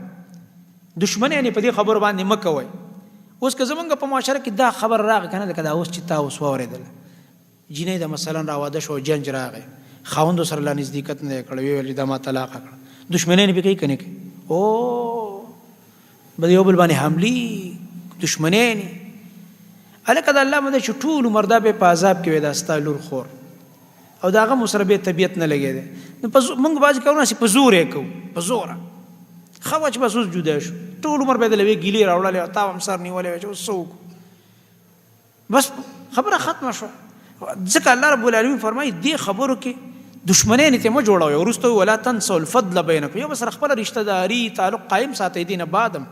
دشمني یعنې په دې خبرو باندې مه کوئ. اوس که زمونږ په معاشره کې دا خبر راغی که نه لکه دا اوس چې تا اوس واورېدله جینۍ د مثلا راواده شو جنج راغی خاوندو سره لا نزدېکت نه یې کړی ویې ویل دا ما طلاقه کړه دشمنی نه پې کوي که نه کوي او به د یو بل باندې حملي دشمنی نه هلکه د الله مده چې ټول عمر دا به په عذاب کې وي دا ستا لور خور او د هغه مو سره بې طبیعت نه لګېدی نو موږ بعضې کارونه هسې په زور یې کوو په زوره ښه وه چې بس اوس جدا شو ټول عمر به یې د له یوې ګیلې راوړلې او تا هم سر نیولی وی چې اوس څه وکړو بس خبره ختمه شوه. ځکه الله رب العالمین فرمایي دې خبرو کې دشمنی نه ته مه جوړوئ وروسته ولا تنسوا الفضل بینکم یو به سره خپله رشته داري تعلق قایم ساتئ دې نه بعد هم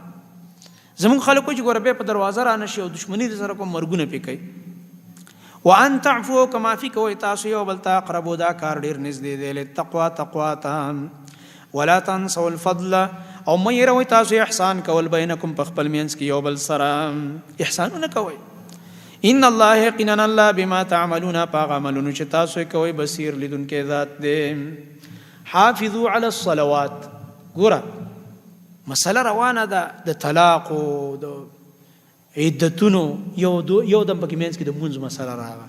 زمونږ خلک وایي چې ګوره بیا په دروازه را نه شي او دشمني د سره کوم مرګونه پې کوي. وان تعفو که معافي کوئ تاسو یو بل ته اقربو دا کار ډېر نږدې دی للتقوا تقوا ته ولا تنسوا الفضل او مه هېروئ تاسو احسان کول بینکم په خپل منځ کې یو بل سره احسانونه کوئ. ان الله یقینا الله بما تعملون پاغ عملونو چې تاسو یې کوئ بصیر لیدونکی ذات دی. حافظوا علی الصلوات ګوره مسله روانه ده د طلاقو د عدتونو یو دم پکې منځ کې د مونځ مسله راغله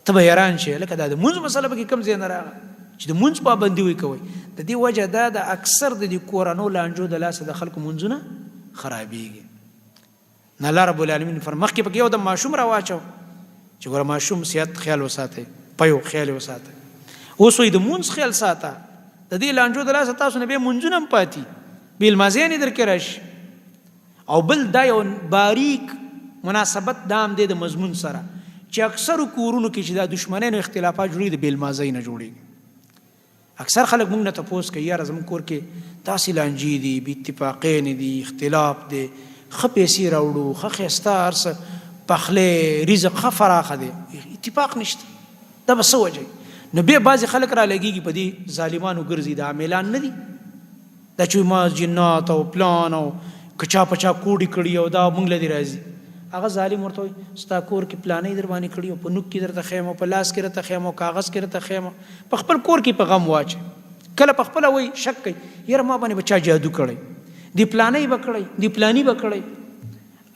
ته به حیران شې لکه دا د مونځ مسله پکې کوم ځای نه راغله چې د مونځ پابندي وکوئ. د دې وجه دا د اکثر د دې کورنو لانجو د لاسه د خلکو مونځونه خرابېږي. نه الله رب العالمین مخکې پکې یو د ماشوم راواچو چې ګوره ماشوم صحت خیال وساتئ پیو خیال وساتئ اوس وایي د مونځ خیال ساته د دې لانجو د لاسه تاسو نه بیا مونځونه هم پاتې بې لمازیانې در کې راشي. او بل دا یو باریک مناسبت دا هم دی د مضمون سره چې اکثرو کورونو کې چې دا دشمنۍ نو اختلافات جوړېږي د بې لمازۍ نه جوړېږي. اکثر خلک موږ نه تپوس کوي یاره زموږ کور کې داسې لانجې دي بې اتفاقۍ نه دي اختلاف دی ښه پیسې راوړو ښه ښایسته هر څه پخله رزق ښه فراخه دی، اتفاق نشته. دا به څه وجه نو بیا بعضې خلک را لګېږي په دې ظالمانو ګرځي، دا عاملان نه دي. دا چې ما جنات او پلان او که چا په چا کوډې کړي او دا موږ له دې راځي، هغه ظالم ورته وایي ستا کور کې پلانۍ در باندې کړي او په نوک کې درته خیم او په لاس کې درته خیم او کاغذ کې درته خیم، په خپل کور کې په غم واچي. کله په خپله وایي شک کوي یاره ما باندې به چا جادو کړی، دی پلانۍ به کړی، دی پلاني به کړی.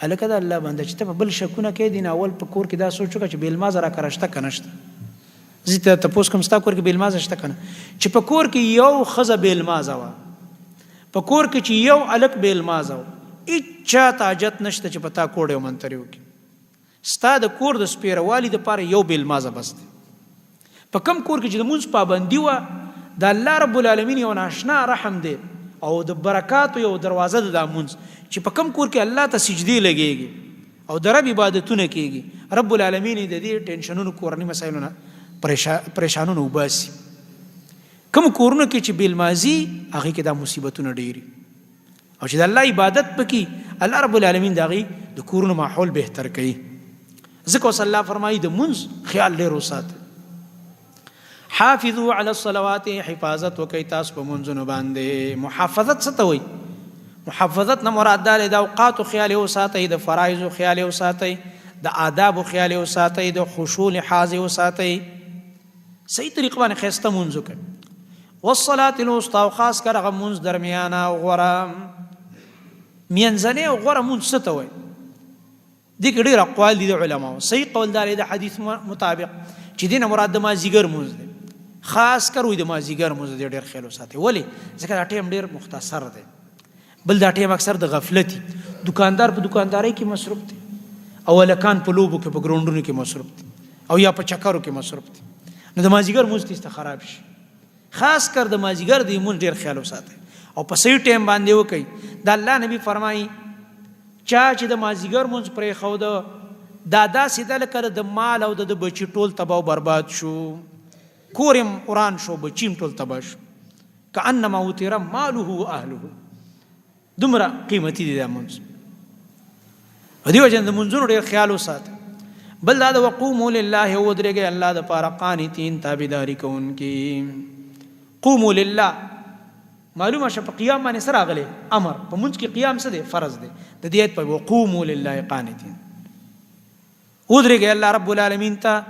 هلکه د الله بنده چې ته په بل شکونه کوې دي نه، اول په کور کې دا سوچ وکړه چې بېلمازه راکره شته که نشته. زه ته تپوس کوم ستا کور کې بېلمازه شته که نه؟ چې په کور کې یو ښځه بېلمازه وه، په کور کې چې یو هلک بېلمازه و، هېچا ته حاجت نشته چې په تا کوډې او منترې وکړي. ستا د کور د سپېروالي دپاره یو بېلمازه بس دی. په کم کور کې چې د مونځ پابندي وه، د الله رب العالمین یو ناشنا رحم دی او د برکاتو یو دروازه ده دا مونځ، چې په کم کور کې الله ته سجدې لګېږي او د رب عبادتونه کېږي، رب العالمین د دې ټینشنونو کورني مسایلو نه پریشانونه وباسي. کوم کورونه کې چې بېلمازي هغې کې دا مصیبتونه ډېري، او چې د الله عبادت پکې الله رب العالمین د هغې د کورونو ماحول بهتر کوي. ځکه اوس الله فرمایي د مونځ خیال ډېر وساتئ. حافظو علی الصلوات، حفاظت وکئ تاسو په منځونو باندې. محافظت څه ته وایي؟ محافظت نه مراد دا دی د اوقاتو خیال یې وساتئ، د فرایضو خیال یې وساتئ، د آدابو خیال یې وساتئ، د خشوع لحاظ یې وساتئ، صحیح طریقه باندې ښایسته مونځ وکړئ. والصلاة الوسطی، او خاص کر هغه مونځ درمیانه او غوره منځنی او غوره مونځ څه ته وایي؟ دې کې ډېر اقوال دي د علماو. صحیح قول دا دی د حدیث مطابق چې دې نه مراد د مازدیګر مونځ دی، خاص کر وایي د مازدیګر مونځ دی ډېر خیال وساتئ. ولې؟ ځکه دا ټیم ډېر مختصر دی. بل دا ټیم اکثر د غفلتي، دکاندار په دکاندارۍ کې مصروف دی، او هلکان په لوبو کې په ګراونډونو کې مصروف دي، او یا په چکرو کې مصروف دي، نو د مازدیګر مونځ تیسته خراب شي. خاص کر د مازدیګر د مونځ ډېر خیال وساتئ او په صحیح ټیم باندې وکئ. د الله نبی فرمایي چا چې د مازدیګر مونځ پرېښوده دا داسې ده لکه د مال او د بچي ټول تباه او برباد شو، کور یې وران شو، بچي هم ټول تباه شو، کانما اوتیره ماله و اهله. دومره قیمتي دی دا مونځ. په دې وجه د مونځونو ډېر خیال وساتئ. بل دا د وقوموا لله، ودرېږئ الله دپاره قانتین تابعداري کوونکي. قوموا لله معلومه شه په قیام باندې څه راغلی؟ امر. په مونځ کې قیام څه دی؟ فرض دی. د دې آیت په وقوموا لله قانتین، ودرېږئ الله رب العالمین ته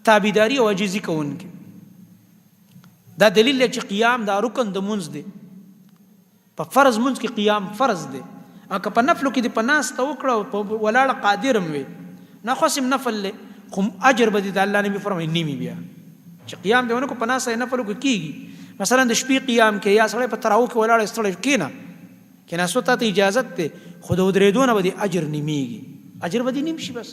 تابعداري او عاجزي کوونکي. دا دلیل دی چې قیام دا رکن د مونځ دی. په فرض مونځ کې قیام فرض دی، که په نفلو کې دې په ناسته وکړه او په ولاړه قادر هم وي، ناخوس هم نفل دی خو اجر به دې د الله نبي فرمایي نیمي بیا چې قیام دې ونه کو په ناسته نفلو کې کېږي. مثلا د شپې قیام کې یا سړی په تراو کې ولاړ ستړی کېنه، کېناستو ته اجازت دی، خو د ودرېدو نه به دې اجر نیمېږي، اجر به دې نیم شي. بس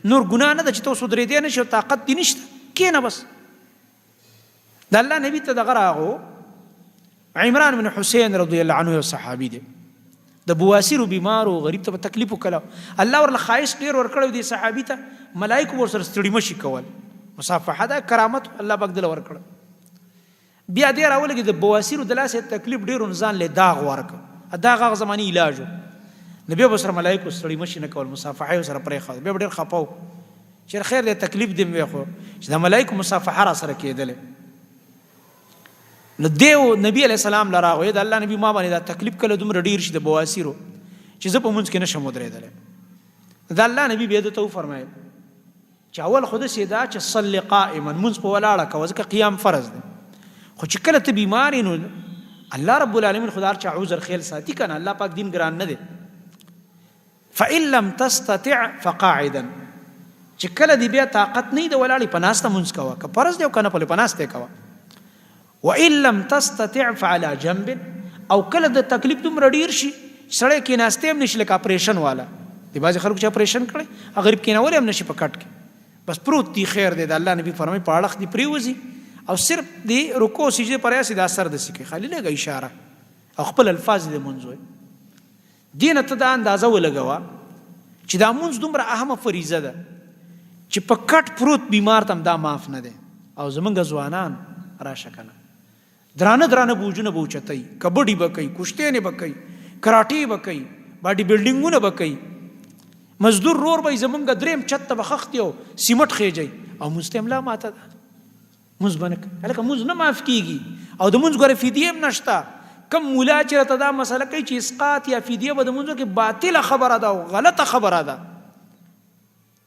نور ګناه نه ده چې ته اوس ودرېدی نه شي او طاقت دې نشته، کېنه بس. د الله نبي ته دغه راغو عمران بن حسین رضی الله عنه یو صحابي دی، د بواسیرو بیمارو غریب ته په تکلیف وکړه، الله ورله ښایست ډېر ورکړی دی صحابي ته، ملایکو ورسره ستړي مشي کول، مصافحه ده کرامت الله پاک دله ورکړه. بیا دې راولګي د بواسیرو د لاسه تکلیف ډېر ځان له داغ ورکړه، داغ هغه زماني علاج و، نو بیا به سره ملایکو ستړي مشي نه کول، مصافحه یې سره پرېښوده، بیا به ډېر خفه و چې خیر دی تکلیف دې مې خو چې د ملایکو مصافحه را سره کېدلې. نو دیو نبی علیہ السلام لراغوی د الله نبی ما باندې دا تکلیف کله دومره ډیر شي د بواسیرو چې زه په مونځ کې نشم ودرېدلی. د الله نبی بیا دته وفرمایل چې اول خو داسې دا چې صلي قائما، مونځ په ولاړه کوه ځکه قیام فرض دی، خو چې کله ته بیمار یې نو الله رب العالمین خو د هر چا عذر خیل ساتي که نه، الله پاک دین ګران نه دی. فإن لم تستطع فقاعدا، چې کله دې بیا طاقت نه وي د ولاړې په ناسته مونځ کوه، که فرض دی او که نه په ناسته کوه. وإن لم تستطع فعلى جنب، او کله د تکلیف دومره ډیر شي سړی کېناستی هم نشي، لکه اپریشن والا دی، بعضې خلکو چې اپریشن کړی هغه غریب کېنولی هم نشي په کټ کې، بس پروت دی، خیر دی. د الله نبي فرمایي په اړخ دی پرېوځي او صرف دی رکوع سجدې پر یاسې دا سر داسې کوي، خالي لږه اشاره او خپل الفاظ د مونځ وایي. دې نه ته دا اندازه ولګوه چې دا مونځ دومره اهمه فریضه ده چې په کټ پروت بیمار ته هم دا معاف نه دی. او زمونږ ځوانان راشه که نه درانه درانه بوجونه به اوچتوي، کبډي به کوي، کشتینې به کوي، کراټې به کوي، باډي بلډینګونه به کوي، مزدور رور به زمونږ دریم چت ته به خښتي او سیمټ خېجئ او مونځ ته املا ماته ده مونځ به نه کوي هلکه مونځ نه معاف کېږي او د مونځ ګوره فدیې هم نشته کم مولا چې راته دا مسله کوي چې اسقاط یا فدیه به د مونځو کې باطله خبره ده او غلطه خبره ده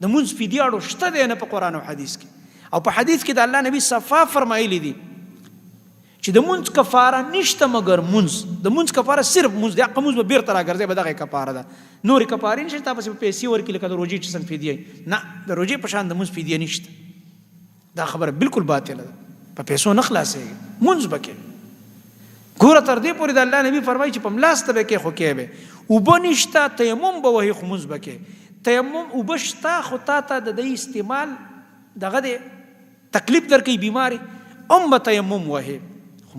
د مونځ فدیه اړو شته دی نه په قرآن او حدیث کې او په حدیث کې د الله نبی صفا فرمایلی دي چې د مونځ کفاره نشته مګر مونځ د مونځ کفاره صرف مونځ دی هغه مونځ به بیرته راګرځي به دغه کفاره ده نورې کفارې نشته تا پسې پیسې ورکړي لکه د روژې چې څنګه فدیه نه د روژې په شان د مونځ فدیه نشته دا خبره بالکل باطله ده په پیسو نه خلاصېږي مونځ به کې ګوره تر دې پورې د الله نبی فرمایي چې په ملاس ته به کې خو کې به اوبه نشته تیمم به وهي خو مونځ به کې تیمم اوبه شته خو تا ته د دې استعمال دغه دی تکلیف درکوي بیماري به تیمم وهي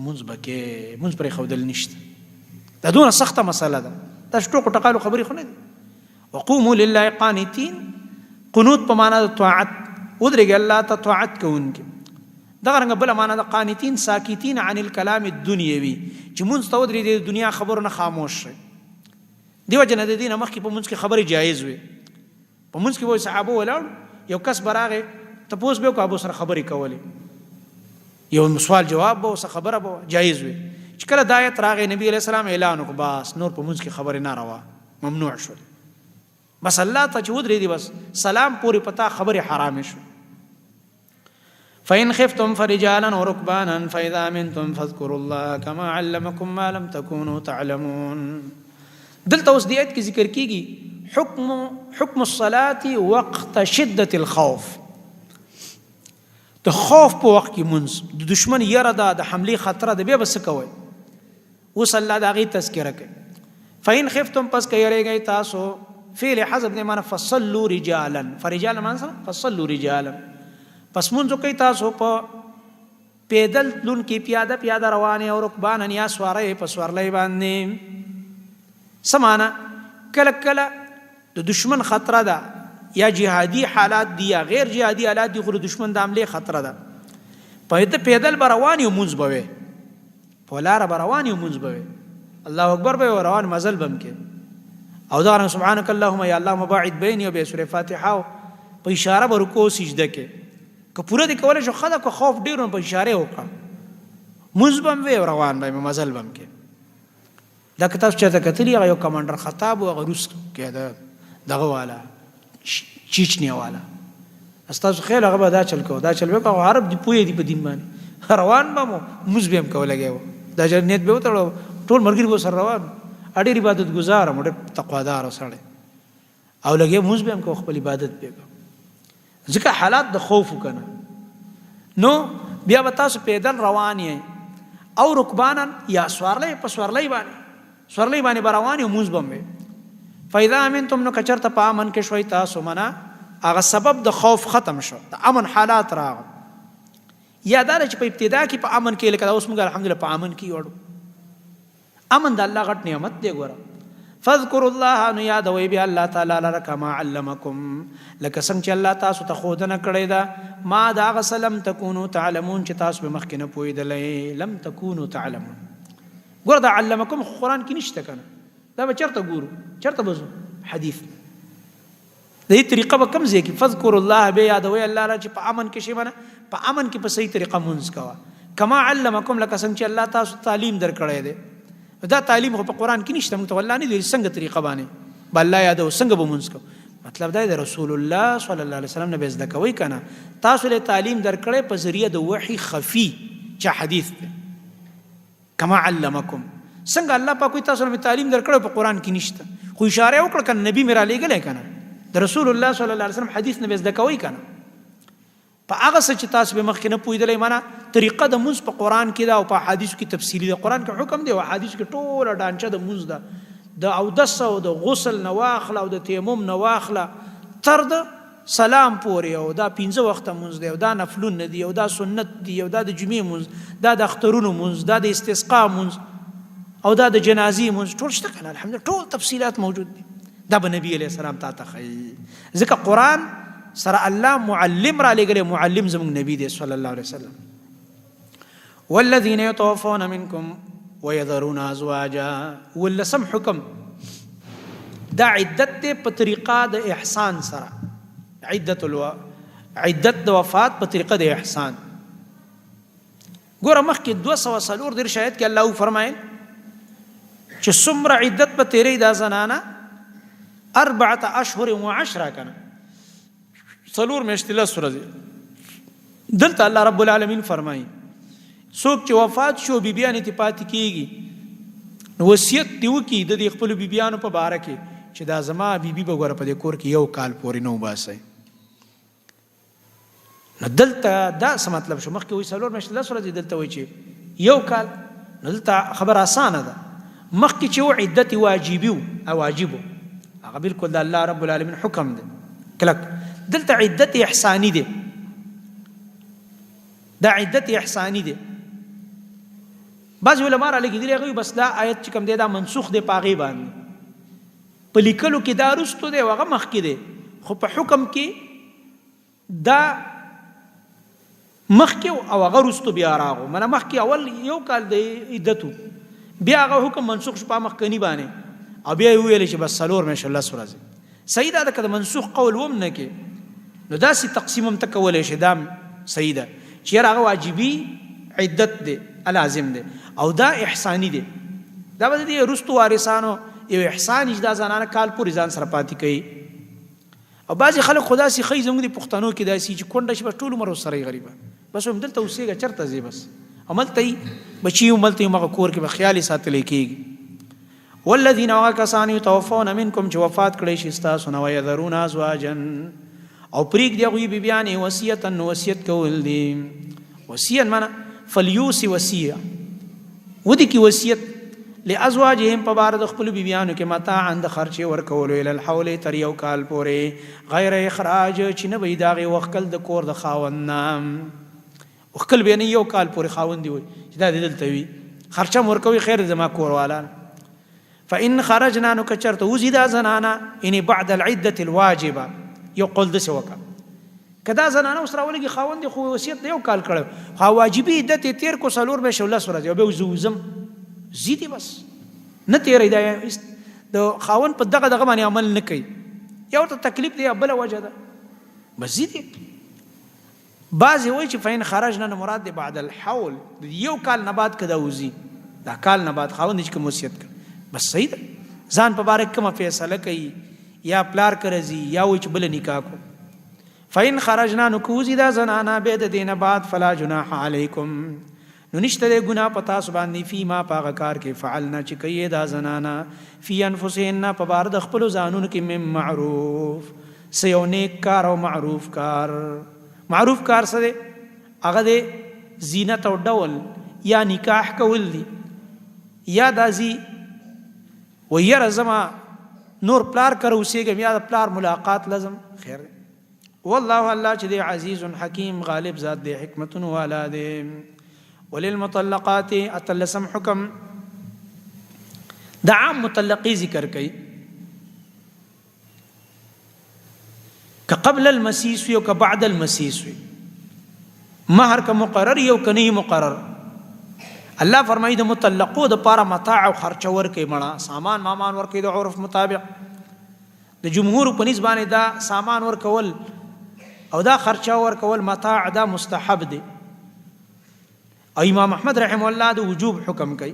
خو مونځ به کې مونځ پرې ښودل نشته دا دونه سخته مسله ده دا ټوکو ټقالو خبرې خو نه دي وقوموا لله قانتین قنوت په معنا د طاعت ودرېږي الله ته طاعت کوونکي دغه رنګه بله معنا د قانتین ساکتین عن الکلام الدنیوي چې مونځ ته ودرېږي د دنیا خبرو نه خاموش شي دیو جن د دې نه مخکې په مونځ کې خبرې جایز وي په مونځ کې وایي صحابه ولاړ یو کس به راغی تپوس به وکړو ابو سره خبرې کولې یو سوال جواب به ورسره خبره به جایز وي چې کله د آیت راغی نبی علیه السلام اعلان وکړو بس نور په مونځ کې خبرې ناروا ممنوع شول بس الله ته چې ودرېدي بس سلام پورې پتا خبرې حرامې شو فإن خفتم فرجالا وركبانا فإذا أمنتم فاذكروا الله كما علمكم ما لم تكونوا تعلمون دلته اوس دې آیت کې ذکر کیږي حکم الصلاة وقت شدة الخوف د خوف په وخت کې مونځ د دشمن یره ده د حملې خطره ده بیا به څه کوئ اوس الله د هغې تذکره کوي فإن خفتم پس که یریږئ تاسو فعل حذف دی معنی فصلوا رجالا فرجالا معنی فصلوا رجالا پس مونځ کوي تاسو په پیدل تلون کې پیاده پیاده روانې او رکبانن یا سواری په سورلۍ باندې سمانه کله کله د دشمن خطره ده یا جهادي حالات دي یا غیر جهادي حالات دي خو د دشمن د حملې خطره ده په پیدل به روان یو مونځ به وي په لاره به روان یو مونځ به وي الله اکبر به روان مزل به هم کې او دا سبحانک اللهم یا الله مباعد بیني و بین سورې فاتحه په اشاره به رکوع سجده کې که پوره دې کولی شو ښه ده که خوف ډېر په اشارې وکړه مونځ به هم وي او روان به یې مزل به هم کې دا که تاسو چېرته کتلي هغه یو کمانډر خطاب و هغه روس کې دغه والا چیچنیا والا ستاسو خیال هغه به دا چل کوو دا چل وکړو عرب دي پوهې دي په دین باندې روان به مو مونځ به هم کوه لګی و دا نیت به وتړو ټول ملګري به سره روان ډېر عبادت ګزار م ډېر تقوادار سړی او لګی مونځ به هم کوو خپل عبادت به کوو ځکه حالات د خوف کنه نو بیا به تاسو پیدل روان یې او رکبانن یا سوارلی په سوارلی باندې به روان یې مونځ به هم وي فاذا امنتم نو که چېرته په امن کې شوئ تاسو منه هغه سبب د خوف ختم شو د امن حالات راغل یا دا چې په ابتدا کې په امن کې لکه دا اوس موږ الحمدلله په امن کې وړو امن د الله غټ نعمت دی ګوره فاذكروا الله نو یادوئ بیا الله تعالی لره کما علمکم لکه څنګه چې الله تاسو ته ښودنه کړې ده ما د هغه څه لم تکونو تعلمون چې تاسو به مخکې نه پوهېدلی لم تکونو تعلمون ګوره دا علمکم خو قرآن کې نشته که نه دا به چېرته ګورو چېرته به ځو حدیث د دې طریقه به کوم ځای کې فاذكروا الله بیا یادوئ الله لره چې په امن کې شي منه په امن کې په صحیح طریقه مونځ کوه کما علمکم لکه څنګه چې الله تاسو تعلیم درکړی دی دا تعلیم خو په قرآن کې نشته موږ ته والله نه دی څنګه طریقه باندې به الله یادو څنګه به مونځ کوو مطلب دا دی د رسول الله صلی الله علیه وسلم نه به زده کوئ که نه تاسو له تعلیم درکړی په ذریعه د وحي خفي چې حدیث دی کما علمکم څنګه الله پاک کوئی تاسو له تعلیم درکړی په قرآن کې نشته خو اشاره وکړه که نبی مې را لیږلی که نه د رسول الله صلی الله علیه وسلم حدیث نه به زده کوئ که نه په هغه څه چې تاسو به مخکې نه پوهېدلی معنه طریقه د مونځ په قرآن کې ده او په احادیثو کې تفصیلي ده قرآن کې حکم دی او احادیثو کې ټوله ډانچه د مونځ ده د اودس او د غسل نه واخله او د تیمم نه واخله تر د سلام پورې او دا 15 وخته مونځ دی او دا نفلونه دي او دا سنت دي او دا د جمعې مونځ دا د اخترونو مونځ دا د استسقا مونځ او دا د جنازې مونځ ټول شته که نه الحمدلله ټول تفصیلات موجود دي دا به نبی علیه السلام تا ته ښیي ځکه قرآن سره الله معلم را لګلی معلم زموږ نبی دی صلی الله علیه وسلم والذین یتوفون منکم ويذرون ازواجا ولسم حکم دا عدت دی په طریقه د احسان سره، عدت د وفات په طریقه د احسان. ګوره مخکې 243 آیت کې الله فرمایل چې څومره عدت په تیری دا زنانه 4 اشهر و 10 کنه 4 میاشتې 10 ورځې. دلته الله رب العالمین فرمایي څوک چې وفات شو بیبیانې ته پاتې کیږي وصیت دی وکړي د خپل بیبیانو په باره کې چې دا زما بیبي به ګوره په دې کور کې 1 کال پورې نه وباسئ. نو دلته دا څه مطلب شو؟ مخکې وایي 4 میاشتې 10 ورځې، دلته وایي چې 1 کال. نو دلته خبر اسانه ده. مخکې چې و عدت واجبي او واجب هغه بالکل د الله رب العالمین حکم دی کلک. دلته عدت احسانی دی، دا عدت احسانی دی. بعض علما را لګېدلي هغوی بس دا آیت چې کوم دی دا منسوخ دی په هغې باندې، په لیکلو کې دا رستو دی او هغه مخکې دی، خو په حکم کې دا مخکې او هغه رستو بیا راغو. منه مخکې اول 1 کال د عدت بیا هغه حکم منسوخ شو په مخکني باندې او بیا یې ویل چې بس 4 میاشتې 10 ورځې. صحیح ده که د منسوخ قول هم نه کې نو داسې تقسیم هم ته کولی شي، دا صحیح ده چې یاره هغه واجبي عدت دی لازم دی او دا احسانی دی. دا به د رستو وارثانو یو احسان چې دا زنانه کال پورې ځان سره پاتې کوي. او بعضې خلک خو داسې ښایي زموږ د پښتنو کې داسې چې کونډه شي بس ټول عمر ورسره یې غریبه بس همدلته اوسېږه چېرته ځې بس هملته یي بچي هملته یي همغه کور کې به خیال یې ساتلی کېږي. والذین هغه کسان یتوفون منکم چې وفات کړی شي ستاسو نه ویذرون ازواجا او پرېږدي هغوی بیبیانې وصیتا وصیت کول دي. وصیت معنا فلیوصي وصیه ودي کې وصیت لازواجهم په باره د خپلو بیبیانو کې متاعا د خرچې ورکولو الی الحول تر 1 کال پورې غیر اخراج چې نه به یې د هغې وښکل د کور د خاوند نه وښکل به یې نه 1 کال پورې خاوند دی وایي چې دا دې دلته وي خرچه م ورکوي خیر زما کوروالا. فإن خرجنا نو که چېرته وځي دا زنانه یعنې بعد العدة الواجبه یو قول داسې وکړه که دا زنانه اوس راولګي خاوند خو وصیت د 1 کال کړی خو واجبي عدت یې تېر کړو 4 میاشتې 10 ورځې او بیا زه وځم ځي دي بس نه تېروي دا د خاوند په دغه باندې عمل نه کوي یا ورته تکلیف دی یا بله وجه ده بس ځي دي. بعضې وایي چې فإن خرجنا نه مراد دی بعد الحول د 1 کال نه بعد که دا وځي دا کال نه بعد خاوند چې کوم وصیت کړ بس صحیح ده. ځان په باره کې کومه فیصله کوي یا پلار که راځي یا وایي چې بله نکاح کو. فإن خرجنا نو که وځي دا زنانه بیا د دې نه بعد فلا جناح علیکم نو نشته دی ګناه په تاسو باندې فی ما په هغه کار کې فعلنا چې کوي دا زنانه فی انفسهن په باره د خپلو ځانونو کې من معروف څه یو نیک کار او معروف کار. معروف کار څه دی؟ هغه د زینت او ډول یا نکاح کول دی یا داسې و یره زما نور پلار کره اوسېږم یا د پلار ملاقات لازم خیر. والله الله چې دی عزیز حکیم غالب ذات دی حکمتون والا دی. وللمطلقات اتلسم حکم د عام مطلقی ذکر کوي که قبل المسیس وي او که بعد المسیس وي مهر که مقرر یو که نه مقرر. الله فرمایي د مطلقو د پاره متاع او خرچه ورکوي مړه سامان مامان ورکوي د عرف مطابق. د جمهور په نسبت باندې دا سامان ورکول او دا خرچه ورکول متاع دا مستحب دی. او امام احمد رحمه الله د وجوب حکم کوي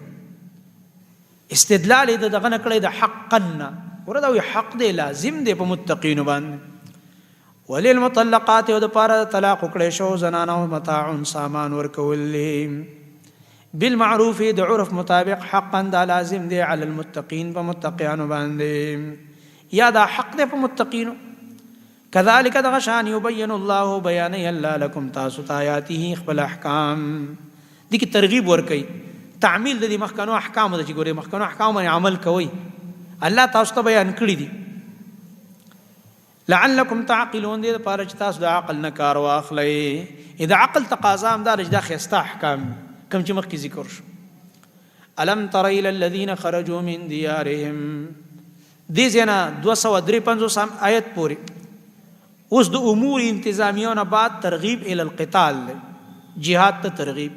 استدلال د دغه نه کړی د حقا ورته وي حق دی لازم دی په متقینو باندې. وللمطلقات او د پاره طلاق کړی شو زنانو متاع سامان ورکول بالمعروف د عرف مطابق حقا دا لازم دی علی المتقین په متقیانو باندې یا دا حق دی په متقینو. كذلك دغه شان يبين الله بیان الله لكم تاسو آیاته خپل احکام دي کی ترغیب ورکي تعمیل د دې مخکنو احکام د چې ګوري مخکنو احکام باندې عمل کوي الله تاسو ته بیان کړی دي لعلكم تعقلون دې لپاره چې تاسو د عقل نه کار واخلئ. اذا عقل تقاضا هم دا دا خسته احکام کوم چې مخکې ذکر شو. الم تر الى الذين خرجوا من ديارهم دې ځنا 253 آیت پوری اوس د امور انتظامیونه بعد ترغیب ال القتال جهاد ته ترغیب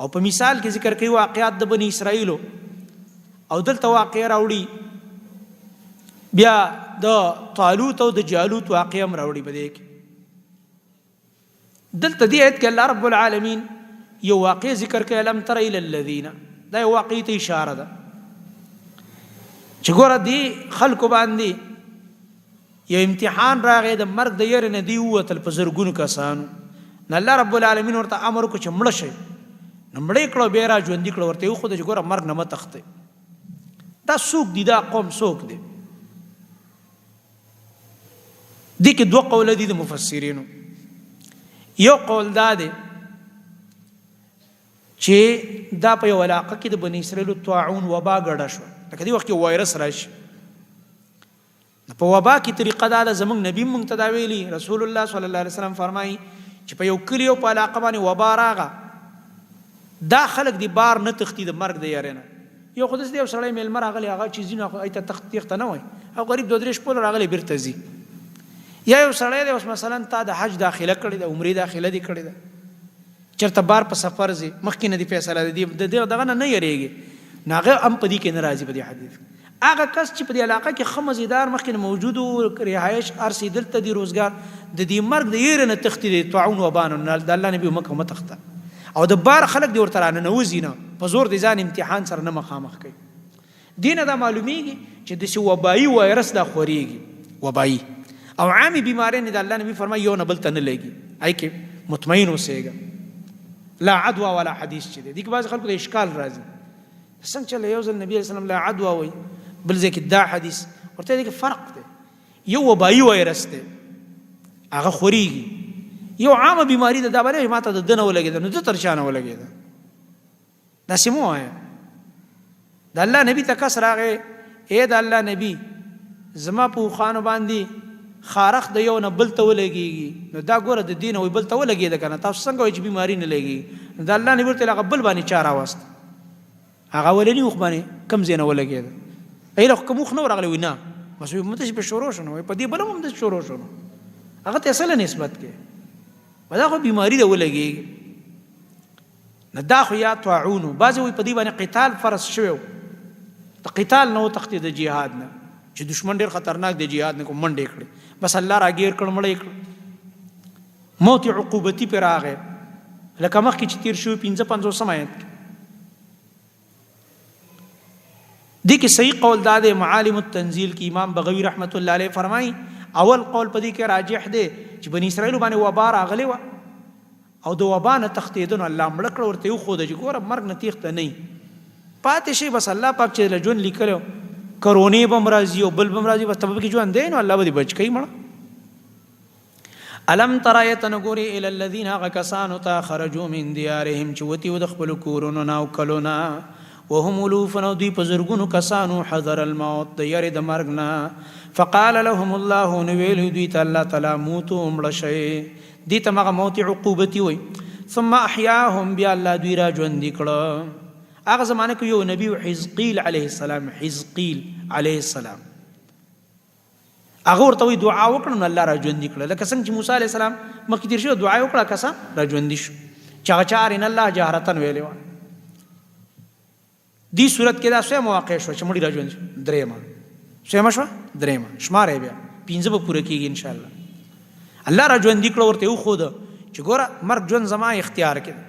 او په مثال کې ذکر کوي واقعات د بنی اسرائیل او دلته واقع راوړي بیا د طالوت او د جالوت واقعه هم راوړي په دې کې. دلته دې آیت کې الله رب العالمین یو واقع ذکر کوي، الم تر الی الذین، دا یو واقع ته اشاره ده چې ګوره دې خلکو باندې یو امتحان راغی، د مرګ د یېرې نه دې ووتل په زرګونو کسانو. نو الله رب العالمین ورته امر وکړو چې مړه شئ، نو مړه یې کړو، بیا را ژوندي کړو، ورته یې وښوده چې ګوره مرګ نه مه تښتئ. دا څوک دي؟ دا قوم څوک دی؟ دې کې دوه قوله دي د مفسرینو. یو قول دا دی چې دا په یو علاقه کې د بني اسرائیلو طاعون وبا ګډه شوه، لکه دې وخت کې وایرس راشي. په وبا کې طریقه دا ده، زموږ نبي موږ ته دا ویلي، رسول الله صلی الله علیه وسلم فرمایي چې په یو کلي او په علاقه باندې وبا راغه، دا خلک دی بار نه تختی د مرګ د یارې نه. یو خو داسې دی یو سړی میلمه راغلی، هغه چې ځینو خو ایته تیښته نه وایي، او غریب دوه درې شپو راغلی بېرته ځي. یا یو سړی دی اوس مثلا تا د حج داخله کړې ده، عمرې داخله دې کړې ده، چېرته بار په سفر ځي، مخکې نه دي فیصله دي د دغه نه یېرېږي، نو هغه هم په دې کې نه راځي په دې حدیث. هغه کس چې په دې علاقه کې ښه مزیدار مخکې نه موجود و، رهایش ارسي دلته دي روزګار، د دې مرګ د یېرې نه تښتي دی، طاعون وبا نه د الله نبي مکه مه تښته، او د بار خلک دې ورته راننوځي نه، په زور د ځان امتحان سره نه مخامخ کوي. دې نه دا معلومیږي چې داسې وبایي وایرس دا خورېږي، وبایي او عامي بیماری نه د الله نبي فرمایي یو نه بل ته نه لګي، ای کې مطمئن اوسېږه، لا عدوى ولا حدیث چې دی. دې کې بعض خلکو د اشکال راځي، څنګه چې یو ځل نبی علیه السلام لا عدوى وایي، بل ځای کې دا حدیث، ورته دې کې فرق دی. یو وبایي وایرس دی هغه خورېږي، یو عامه بیماری ده، دا به نه ماته د ده نه ولګېده نو ده تر چا نه ولګېده، داسې مه وایه. د الله نبي ته کس راغی، ای د الله نبي زما په اوښانو باندې خارخ د یو نه بل ته ولګېږي، نو دا ګوره د دې نه وایي بل ته ولګېده که نه، تاسو څنګه وایي چې بیماري نه لګېږي؟ نو د الله نبي ورته هغه بل باندې چا راوست، هغه اولني اوښ باندې کوم ځای نه ولګېده، ای له خو کوم اوښ نه ورغلی، وایي نه بس وایي همداسې پې شروع شو، نو وایي په دې بل هم همداسې شروع شو، نو هغه ته اصله نسبت کې دا خو بیماری ده ولګېږي. نه دا خو یا طاعون، بعضې وایي په دې باندې قتال فرض شوی و، د قتال نه وتښتې د جهاد نه، چې دشمن ډېر خطرناک دی، جهاد نه کوم منډې کړې، بس الله راګیر کړ، مړی کړ، موت عقوبتي پې راغی، لکه مخکې چې تېر شوي 55 آیت کې. دې کې صحیح قول دا دی، معالم التنزیل کې امام بغوی رحمت الله علیه فرمایي اول قول په دې کې راجح دی چې بني اسرائیلو باندې وبا راغلی وه او د وبا نه تښتېده، نو الله مړه کړه، ورته یې وښوده چې ګوره مرګ نه تېښته نه پاتې شي، بس الله پاک چې له ژوند لیکلی کرونې به م راځي او بل به م راځي، بس ته به پکې ژوند دی، نو الله به دې بچ کوي مړه. الم تر ایت نه ګورې الی الذین هغه کسانو ته خرجوا من دیارهم چې وتي و د خپلو کورونو نه او کلو نه، وهم الوف او دوی په زرګونو کسانو، حذر الموت د یارې د مرګ نه، فقال لهم الله نو ویلو دوی ته الله تعالی موتو مړه شئ، دې ته هغه موت عقوبتي وایي. ثم احیاهم بیا الله دوی را ژوندي کړه. هغه زمانه کې یو نبی حزقیل علیه السلام، حزقیل علیه السلام هغه ورته وایي دعا وکړه نو الله را ژوندي کړه، لکه څنګه چې موسی علیه السلام مخکې تېر شوی دعا یې وکړه کسان را ژوندي شو، چې هغه چا ارنا الله جهرتن ویلې وه. دې صورت کې دا څویمه واقع شوه چې مړي را ژوندي شو، څویمه شوه، درېیمه شماره یې بیا 5 به پوره کېږي انشاءالله. الله را ژوندي کړه، ورته یې وښوده چې ګوره مرګ ژوند زما اختیار کې ده.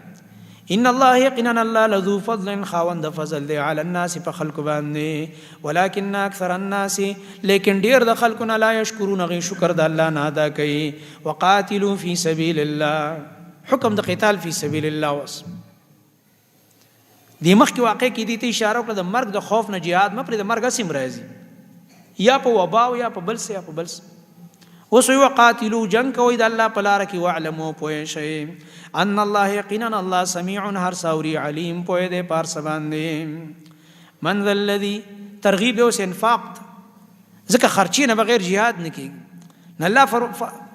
ان الله یقینا الله لذو فضل خاوند فضل دی علی الناس په خلق باندې، ولکن اکثر الناس لیکن ډیر د خلقنا لا یشکرون، غي شکر د الله نه ادا کوي. وقاتلوا فی سبیل الله، حکم د قتال فی سبیل الله وس دی مخکې واقع کې دي ته اشاره وکړه، د مرګ د خوف نه جهاد مه پرې، د مرګ اسم راځي یا په وبا او یا په بل څه یا په بل څه. اوس وی وقاتلوا جنگ کوي د الله په لاره کې، واعلموا پوه شئ ان الله یقینا الله سمیع هر ساوري علیم پوه دی پار څه باندې. من ذا الذي ترغیب اوس انفاق، ځکه خرچې نه بغیر جهاد نه کېږي، نه الله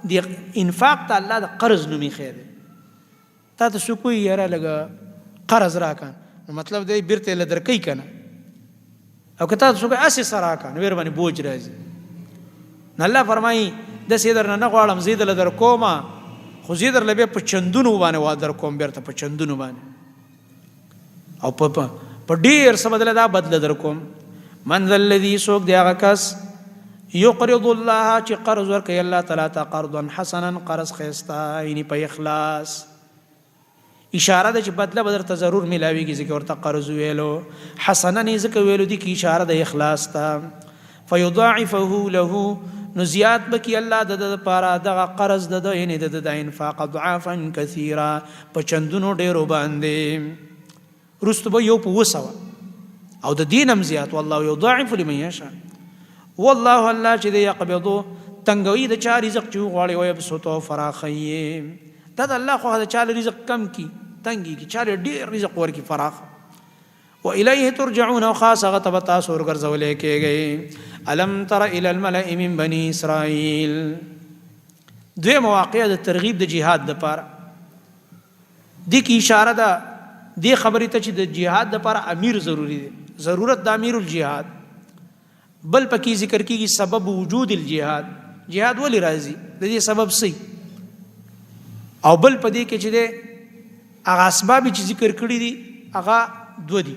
دی انفاق ته الله د قرض نومي خیر دی. تا ته څوک وایي یاره لږه قرض راکړه، نو مطلب دی بیرته یې له درکوي که نه، او که تا ته څوک وایي هسې څه راکړه نو ور باندې بوج راځي. نو الله فرمایي داسې یې درنه نه غواړم، زه یې درله در کومه، خو زه یې درله بیا په چندونو باندې وا در کوم، بیرته په چندونو باندې، او په ډېر څه بدله دا بدله در کوم. من ذا الذي څوک دی هغه کس یقرض الله چې قرض ورکوي الله تعالی ته قرضا حسنا قرض ښایسته یعنی په اخلاص اشاره ده چې بدله به درته ضرور ملاویږي ځکه ورته قرض ویلو حسنا یې ځکه ویلو دي کې اشاره د اخلاص ته فیضاعفه له نو زیات بکی الله د لپاره دغه قرض د یعنی د انفاق ضعفا کثیرا په چندونو ډیرو باندې رستو به یو په وسوه او د دینم زیات والله یضاعف لمن یشاء والله الله چې یقبضو تنګوي د چا رزق چې غواړي او یبسطو فراخي دا الله خو د چا رزق کم کی تنګي کی چا ډیر رزق ورکی فراخ و الیه ترجعون خاصه تبتا سور ګرځولې کېږي الم تر الى الملأ من بني اسرائيل دوی مواقع د ترغیب د جهاد د پاره د کی اشاره ده د خبرې ته چې د جهاد د پاره امیر ضروری دی ضرورت د امیر الجهاد بل پکې ذکر کیږي سبب وجود الجهاد جهاد ولی راځي د دې سبب سي او بل پدې کې چې د هغه اسباب چې ذکر کړی دي هغه دو دي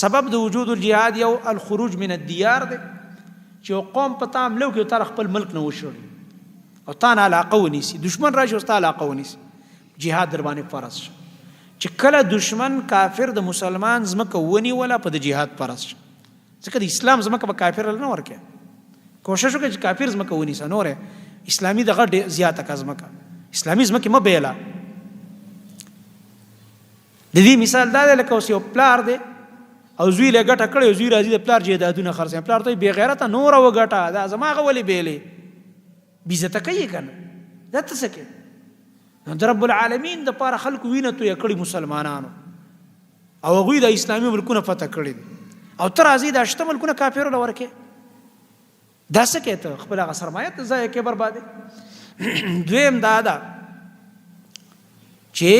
سبب د وجود الجهاد یو الخروج من الديار دی چې قوم پتا عملو کې تر خپل ملک نه وشړي او تان علاقه ونیسي دشمن راشي او ستاسو علاقه ونیسي جهاد در باندې فرض شي چې کله دشمن کافر د مسلمان زمکه ونی ولا په د جهاد فرض شي ځکه د اسلام زمکه په کافر نه ورکه کوشش وکړي چې کافر زمکه ونیسه نور اسلامي دغه زیاته کزمکه اسلامي زمکه مبهلا د دې مثال دا لکه اوس یو پلار دی او زوی له ګټه کړي زوی راځي د پلار جیدادونه خرڅي پلار ته بے غیرته نور او ګټه دا زماغه ولې بیلې بیزته کوي کنه دا څه کې رب العالمین د پاره خلق وینه تو یکړي مسلمانانو او غوی د اسلامي ملکونه فتح کړي او تر ازي د اشته ملکونه کافرو لورکه دا څه کې ته خپل سرمایه ته ځای کې برباده دویم دا چې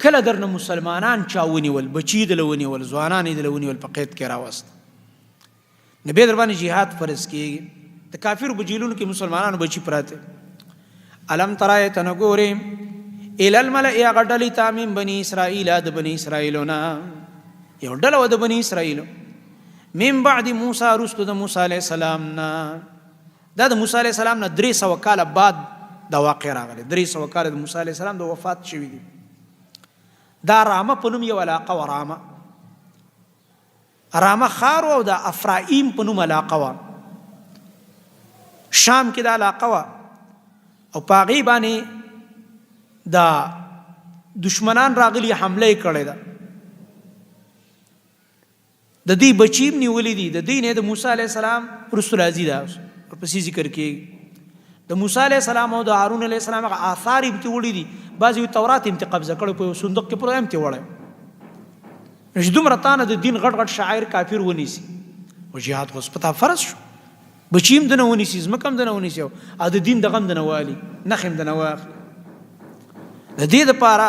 کله درنه مسلمانان چاونی ول بچی دلونی ول ځوانان دلونی ول پقیت کې راوست نبی در باندې jihad فرض کیږي د کافر بجیلونو کې مسلمانانو بچی پراته الم ترای تنګورې ال الملئ غدلی تامین بنی اسرائیل د بنی اسرائیلنا یو ډله د بنی اسرائیل من بعد موسی رسل د موسی علی السلام نا دا د موسی علی السلام نه 300 کال بعد دا واقع راغلی 300 کال د موسی علی السلام د وفات شوی دی دا رامه په نوم یو علاقه و رامه خار او د افرایم په نوم علاقه و شام کې دا علاقه و او پاغي باندې دا دشمنان راغلي حمله کړې ده د دې بچیم نیولې دي د دې نه د موسی عليه السلام رسول ازي دا په سي ذکر کې د موسی عليه السلام او د هارون عليه السلام هغه آثار به وړي دي بعضي تورات هم قبضه کړو په صندوق کې پر هم ته وړي نشدوم رتانه د دین غټ غټ شاعر کافر ونیسي او jihad خو پتا فرض شو بچیم دنه ونیسي زمکم دنه ونیسي او د دین دغم دنه والی نخم دنه واخ د دې لپاره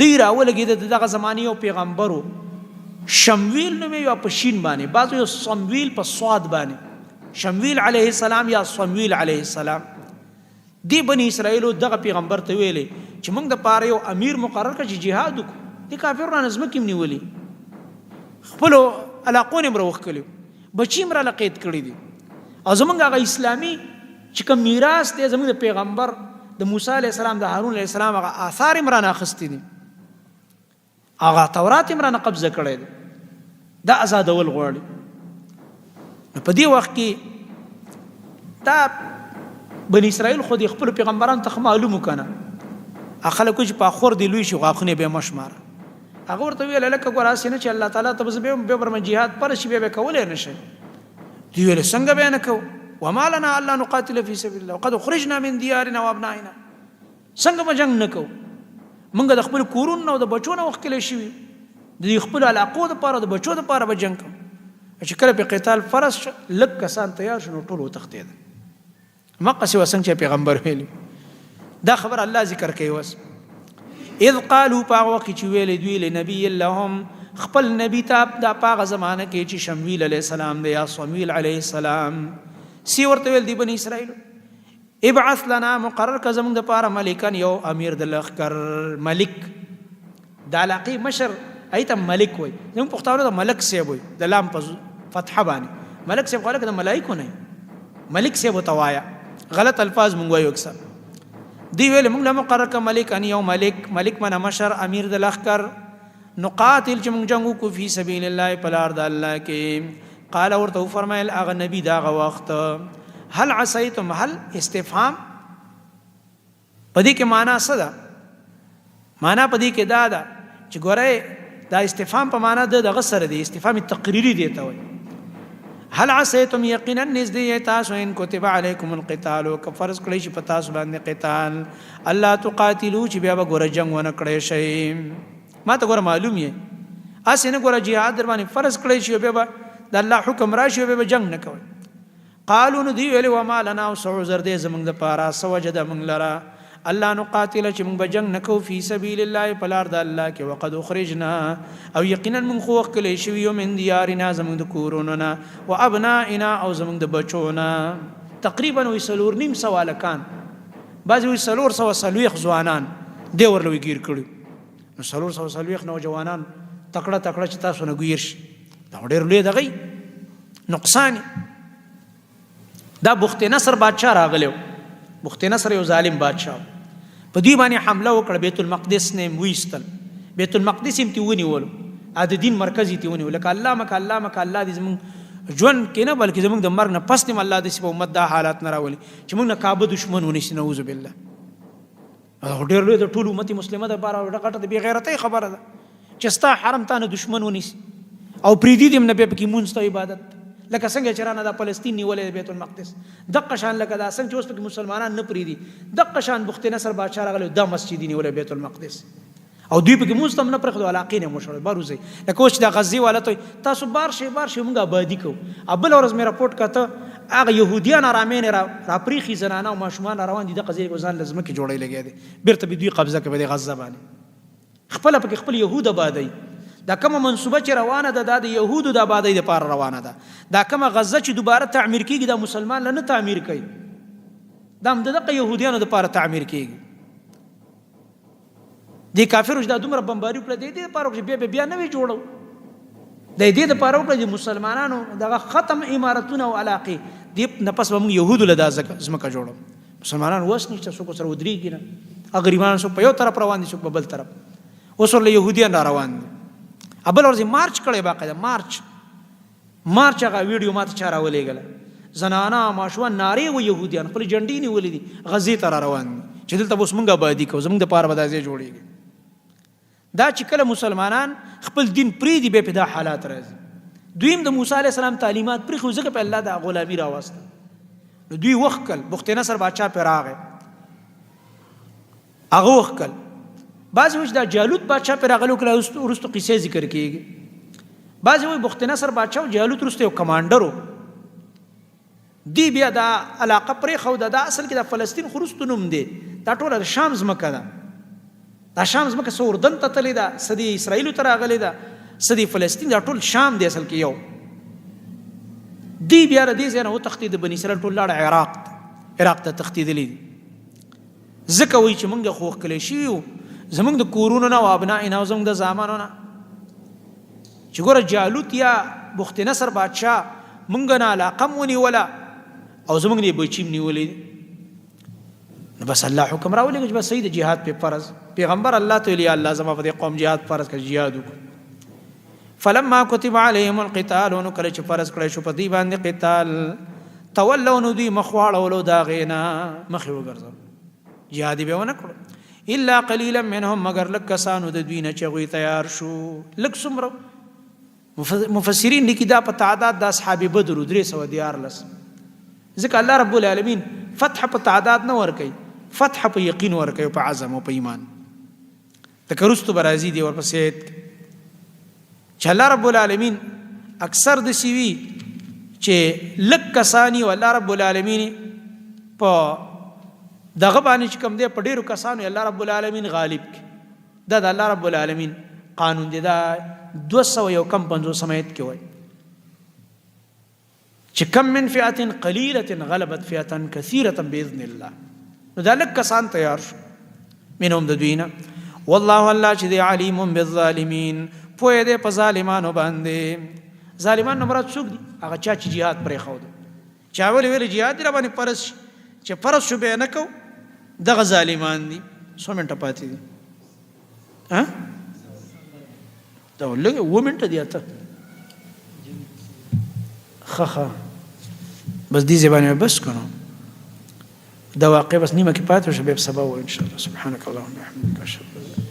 ډیر اولګي دغه زماني او پیغمبرو شمویل نوم یو په شین باندې بعضو یو صمویل په صاد باندې شمویل علیه السلام یا صمویل علیه السلام دی بنی اسرائیل دغه پیغمبر ته ویلي چې موږ د پاره یو امیر مقرر کړ چې jihad وکړو دي کافرانو نظم کې نیولي خپل علاقونه مروخ کړو بچیم را لقید کړی دي او زمونږ هغه اسلامي چې کوم میراث دی زمونږ د پیغمبر د موسی علیه السلام د هارون علیه السلام هغه آثار عمران اخستي دي هغه تورات عمران قبضه کړی دی دا آزادول غواړي په دې وخت کې دا بنی اسرائیل خو د خپل پیغمبرانو ته معلومه کنه خلکو چې په خور دی لوی شي غاخونه به مشمار هغه ورته ویل لکه ګور اسنه چې الله تعالی ته به برم جهاد پر شي به کولای نشي دی ویل څنګه به نه کو وما لنا الا نقاتل في سبيل الله وقد خرجنا من ديارنا وابنائنا څنګه به جنگ نکو موږ د خپل کورونو او د بچو نه وخت کې شي د خپل علاقو د پاره د بچو د پاره به جنگ کوم چې کله په قتال فرض لک کسان تیار شنو ټول تختید مقص وسنګ چې پیغمبر ویلی دا خبر الله ذکر کوي وس اذ قالوا پاغه کې چې ویل دوی له نبی لهم خپل نبی ته دا پاغه زمانه کې چې شمویل علیه السلام دی یا صمویل علیه السلام سی ورته ویل دی بنی اسرائیل ابعث لنا مقرر ک زمون د پاره ملکان یو امیر د لخر ملک د علاقه مشر ایت ملک وای نو پښتانه د ملک سی وای د لام په فتح باندې ملک صاحب خلک د ملائکو نه ملک صاحب توایا غلط الفاظ مونږ وایو اکثر دی ویل مونږ له مقرر ک ملک ان یو ملک من مشر امیر د لخر نقاتل چې مونږ جنگ کو فی سبیل الله پلار د الله کې قال ورته فرمایل اغه نبی دا وخت هل عصیتم هل استفهام پدې کې معنا څه ده معنا پدې کې دا ده چې ګوره دا استفهام په معنا د غسر دی استفهام تقریری دی ته وایي هل عصیتم یقینا نزدې تاسو ان کتب علیکم القتال کفرض کړی شي په تاسو باندې قتال الله تقاتلوا چې بیا به ګوره جنگ ونه کړی شي ما ته ګوره معلوم یې اسنه ګوره jihad در باندې فرض کړی شي بیا به د الله حکم راشي بیا به جنگ نه کوي قالوا ندی ویل و ما لنا وسعذر دې زمنګ د پارا سوجد من لرا الله نقاتل چې موږ بجنګ نکو فی سبیل الله پلار د الله کې وقد اخرجنا او یقینا من خو وکړې شو یو من دیارنا زموږ د کورونو او ابنائنا او زموږ د بچونا تقریبا وی سلور نیم سوالکان بعضی وی سلور سو سلويخ ځوانان دی ورلوي گیر کړو نو سلور سو سلويخ نوجوانان تکړه چې تاسو نه ګیر شي دا ډېر لوی دغه نقصان دا بخت نصر بادشاہ راغلو بخت نصر یو ظالم بادشاہ په دې باندې حمله وکړه بیت المقدس نه وېستل بیت المقدس هم تیونی ول ا د دین مرکزی تیونی ول ک الله مک الله دې زمون ژوند کې نه بلکې زمون د مرګ نه پس نه الله دې په امت دا حالات نه راولي چې موږ نه کعبه دشمن ونیسي نعوذ بالله ډېر لوی د ټول امت مسلمه د بار ډکټه د بی غیرتۍ خبره ده چې ستا حرم ته نه دشمن ونیسي او پریدي دې نه به کې مونږ ته عبادت لکه څنګه چې رانه د فلسطین نیولې بیت المقدس دغه شان لکه دا څنګه چې اوس په مسلمانان نه پریدي دغه شان بخت نصر بادشاہ راغلی د مسجد نیولې بیت المقدس او دوی په کې مستم نه پرخدو علاقې نه مشول باروزي لکه اوس د غزي والته تاسو بار شي موږ آبادی کو ابل ورځ مې راپورټ کاته هغه يهوديان رامین را پریخي زنانه او ماشومان روان دي د قضیه ګزان لازم کې جوړې لګي دي بیرته به دوی قبضه کوي د غزه باندې خپل په خپل يهود آبادی دا کومه منسوبه چې روانه ده د يهودو د آبادی لپاره روانه ده دا کومه غزه چې دوباره تعمیر کیږي د مسلمان نه تعمیر کوي دا هم دغه يهوديانو لپاره تعمیر کیږي دي کافرو چې د دومره بمباری پر دې لپاره چې بیا نه وی جوړو د دې لپاره چې مسلمانانو دغه ختم امارتونه او علاقې دې نه پس موږ يهودو له ځمکه جوړو مسلمانانو وس نشته څوک سره ودرېږي نه غریبان سو په یو طرف روان دي څوک په بل طرف اوس له يهوديان روان دي ابل ورځ مارچ کړي باقاعده مارچ هغه ویډیو ماته چا راولېږله زنانا ماشومان نارې و يهوديان خپل جنډې نیولې دي غزې ته روان چې دلته اوس موږ آبادي کوو زموږ د پاره به دا ځای جوړېږي دا چې کله مسلمانان خپل دین پرېږدي بیا په دا حالات راځي دویم د موسی علیه السلام تعلیمات پرېښو ځکه په الله د غلامي راوسته نو دوی وخت کل بخت نصر بادشاہ پې راغی هغه وخت کل بعضی وجه دا جالوت بادشاہ پر راغلو کله ورستو قصې ذکر کیږي بعضی وجه بخت نصر بادشاہ جالوت ورستو یو کمانډرو دی بیا دا علاقه پرې خو دا اصل کې د فلسطین خرستو نوم دی دا ټول د شام زمکه ده دا شام زمکه سوردن ته تللی ده سدي اسرائیل ته راغلی ده سدي فلسطین دا ټول شام دی اصل کې یو دی بیا ر دې زنه او تخطید بنی اسرائیل ټول لاړ عراق ته تخطیدلی زکه وی چې مونږه خوخ کلی شیو زمونږ د کورونو نه او ابنائنا او زمونږ د زامنو نه چې ګوره جالوت یا بخت نصر بادشاہ مونږ نه علاقه ونیوله او زمونږ نه بچیم نیولې نو بس الله حکم راولېږي چې بس صحیح د جهاد په فرض پیغمبر الله تعالی الله زما په قوم جهاد فرض کړ جهاد وکړو فلما كتب عليهم القتال نو کله چې فرض کړی شو په دې باندې قتال تولوا نو دوی مخواړو دا غینا مخ وګرځو جهاد به ونه کړو الا قليلا منهم مگر لک کسانو د دوی نه چغوي تیار شو لک سمرو مفسرین لیکي دا په تعداد د اصحاب بدر 314 ځکه الله رب العالمین فتح په تعداد نه ور کوي فتح په یقین ور کوي په عزم او په ایمان تکرستو برازي دی ورپسې چې الله رب العالمین اکثر د سیوی چې لک کسانی او الله رب العالمین په دغه باندې چې کوم دی په ډیرو کسانو الله رب العالمین غالب کی دا د الله رب العالمین قانون دی دا 200 یو کم 50 سمایت کې وای چې کم من فئه قلیله غلبت فئه كثيره باذن الله نو دا لک کسان تیار شو منهم د دوینا والله الله چې دی علیم بالظالمین پوهه دې په ظالمانو باندې ظالمان نه مراد څوک دي؟ هغه چا چې جهاد پرېښود، چا ولې ویل جهاد را باندې فرض شي، چې فرض شو به نه کو، دغه ظالمان دي. څو منټه پاتې دي؟ دا لږ 2 منټه دي اته. ښه بس دې زبانه بس کنو دا واقع بس نیمه کې پاتې شو، به سبا و ان شاء الله. سبحانك اللهم وبحمدك اشهد ان لا اله الا انت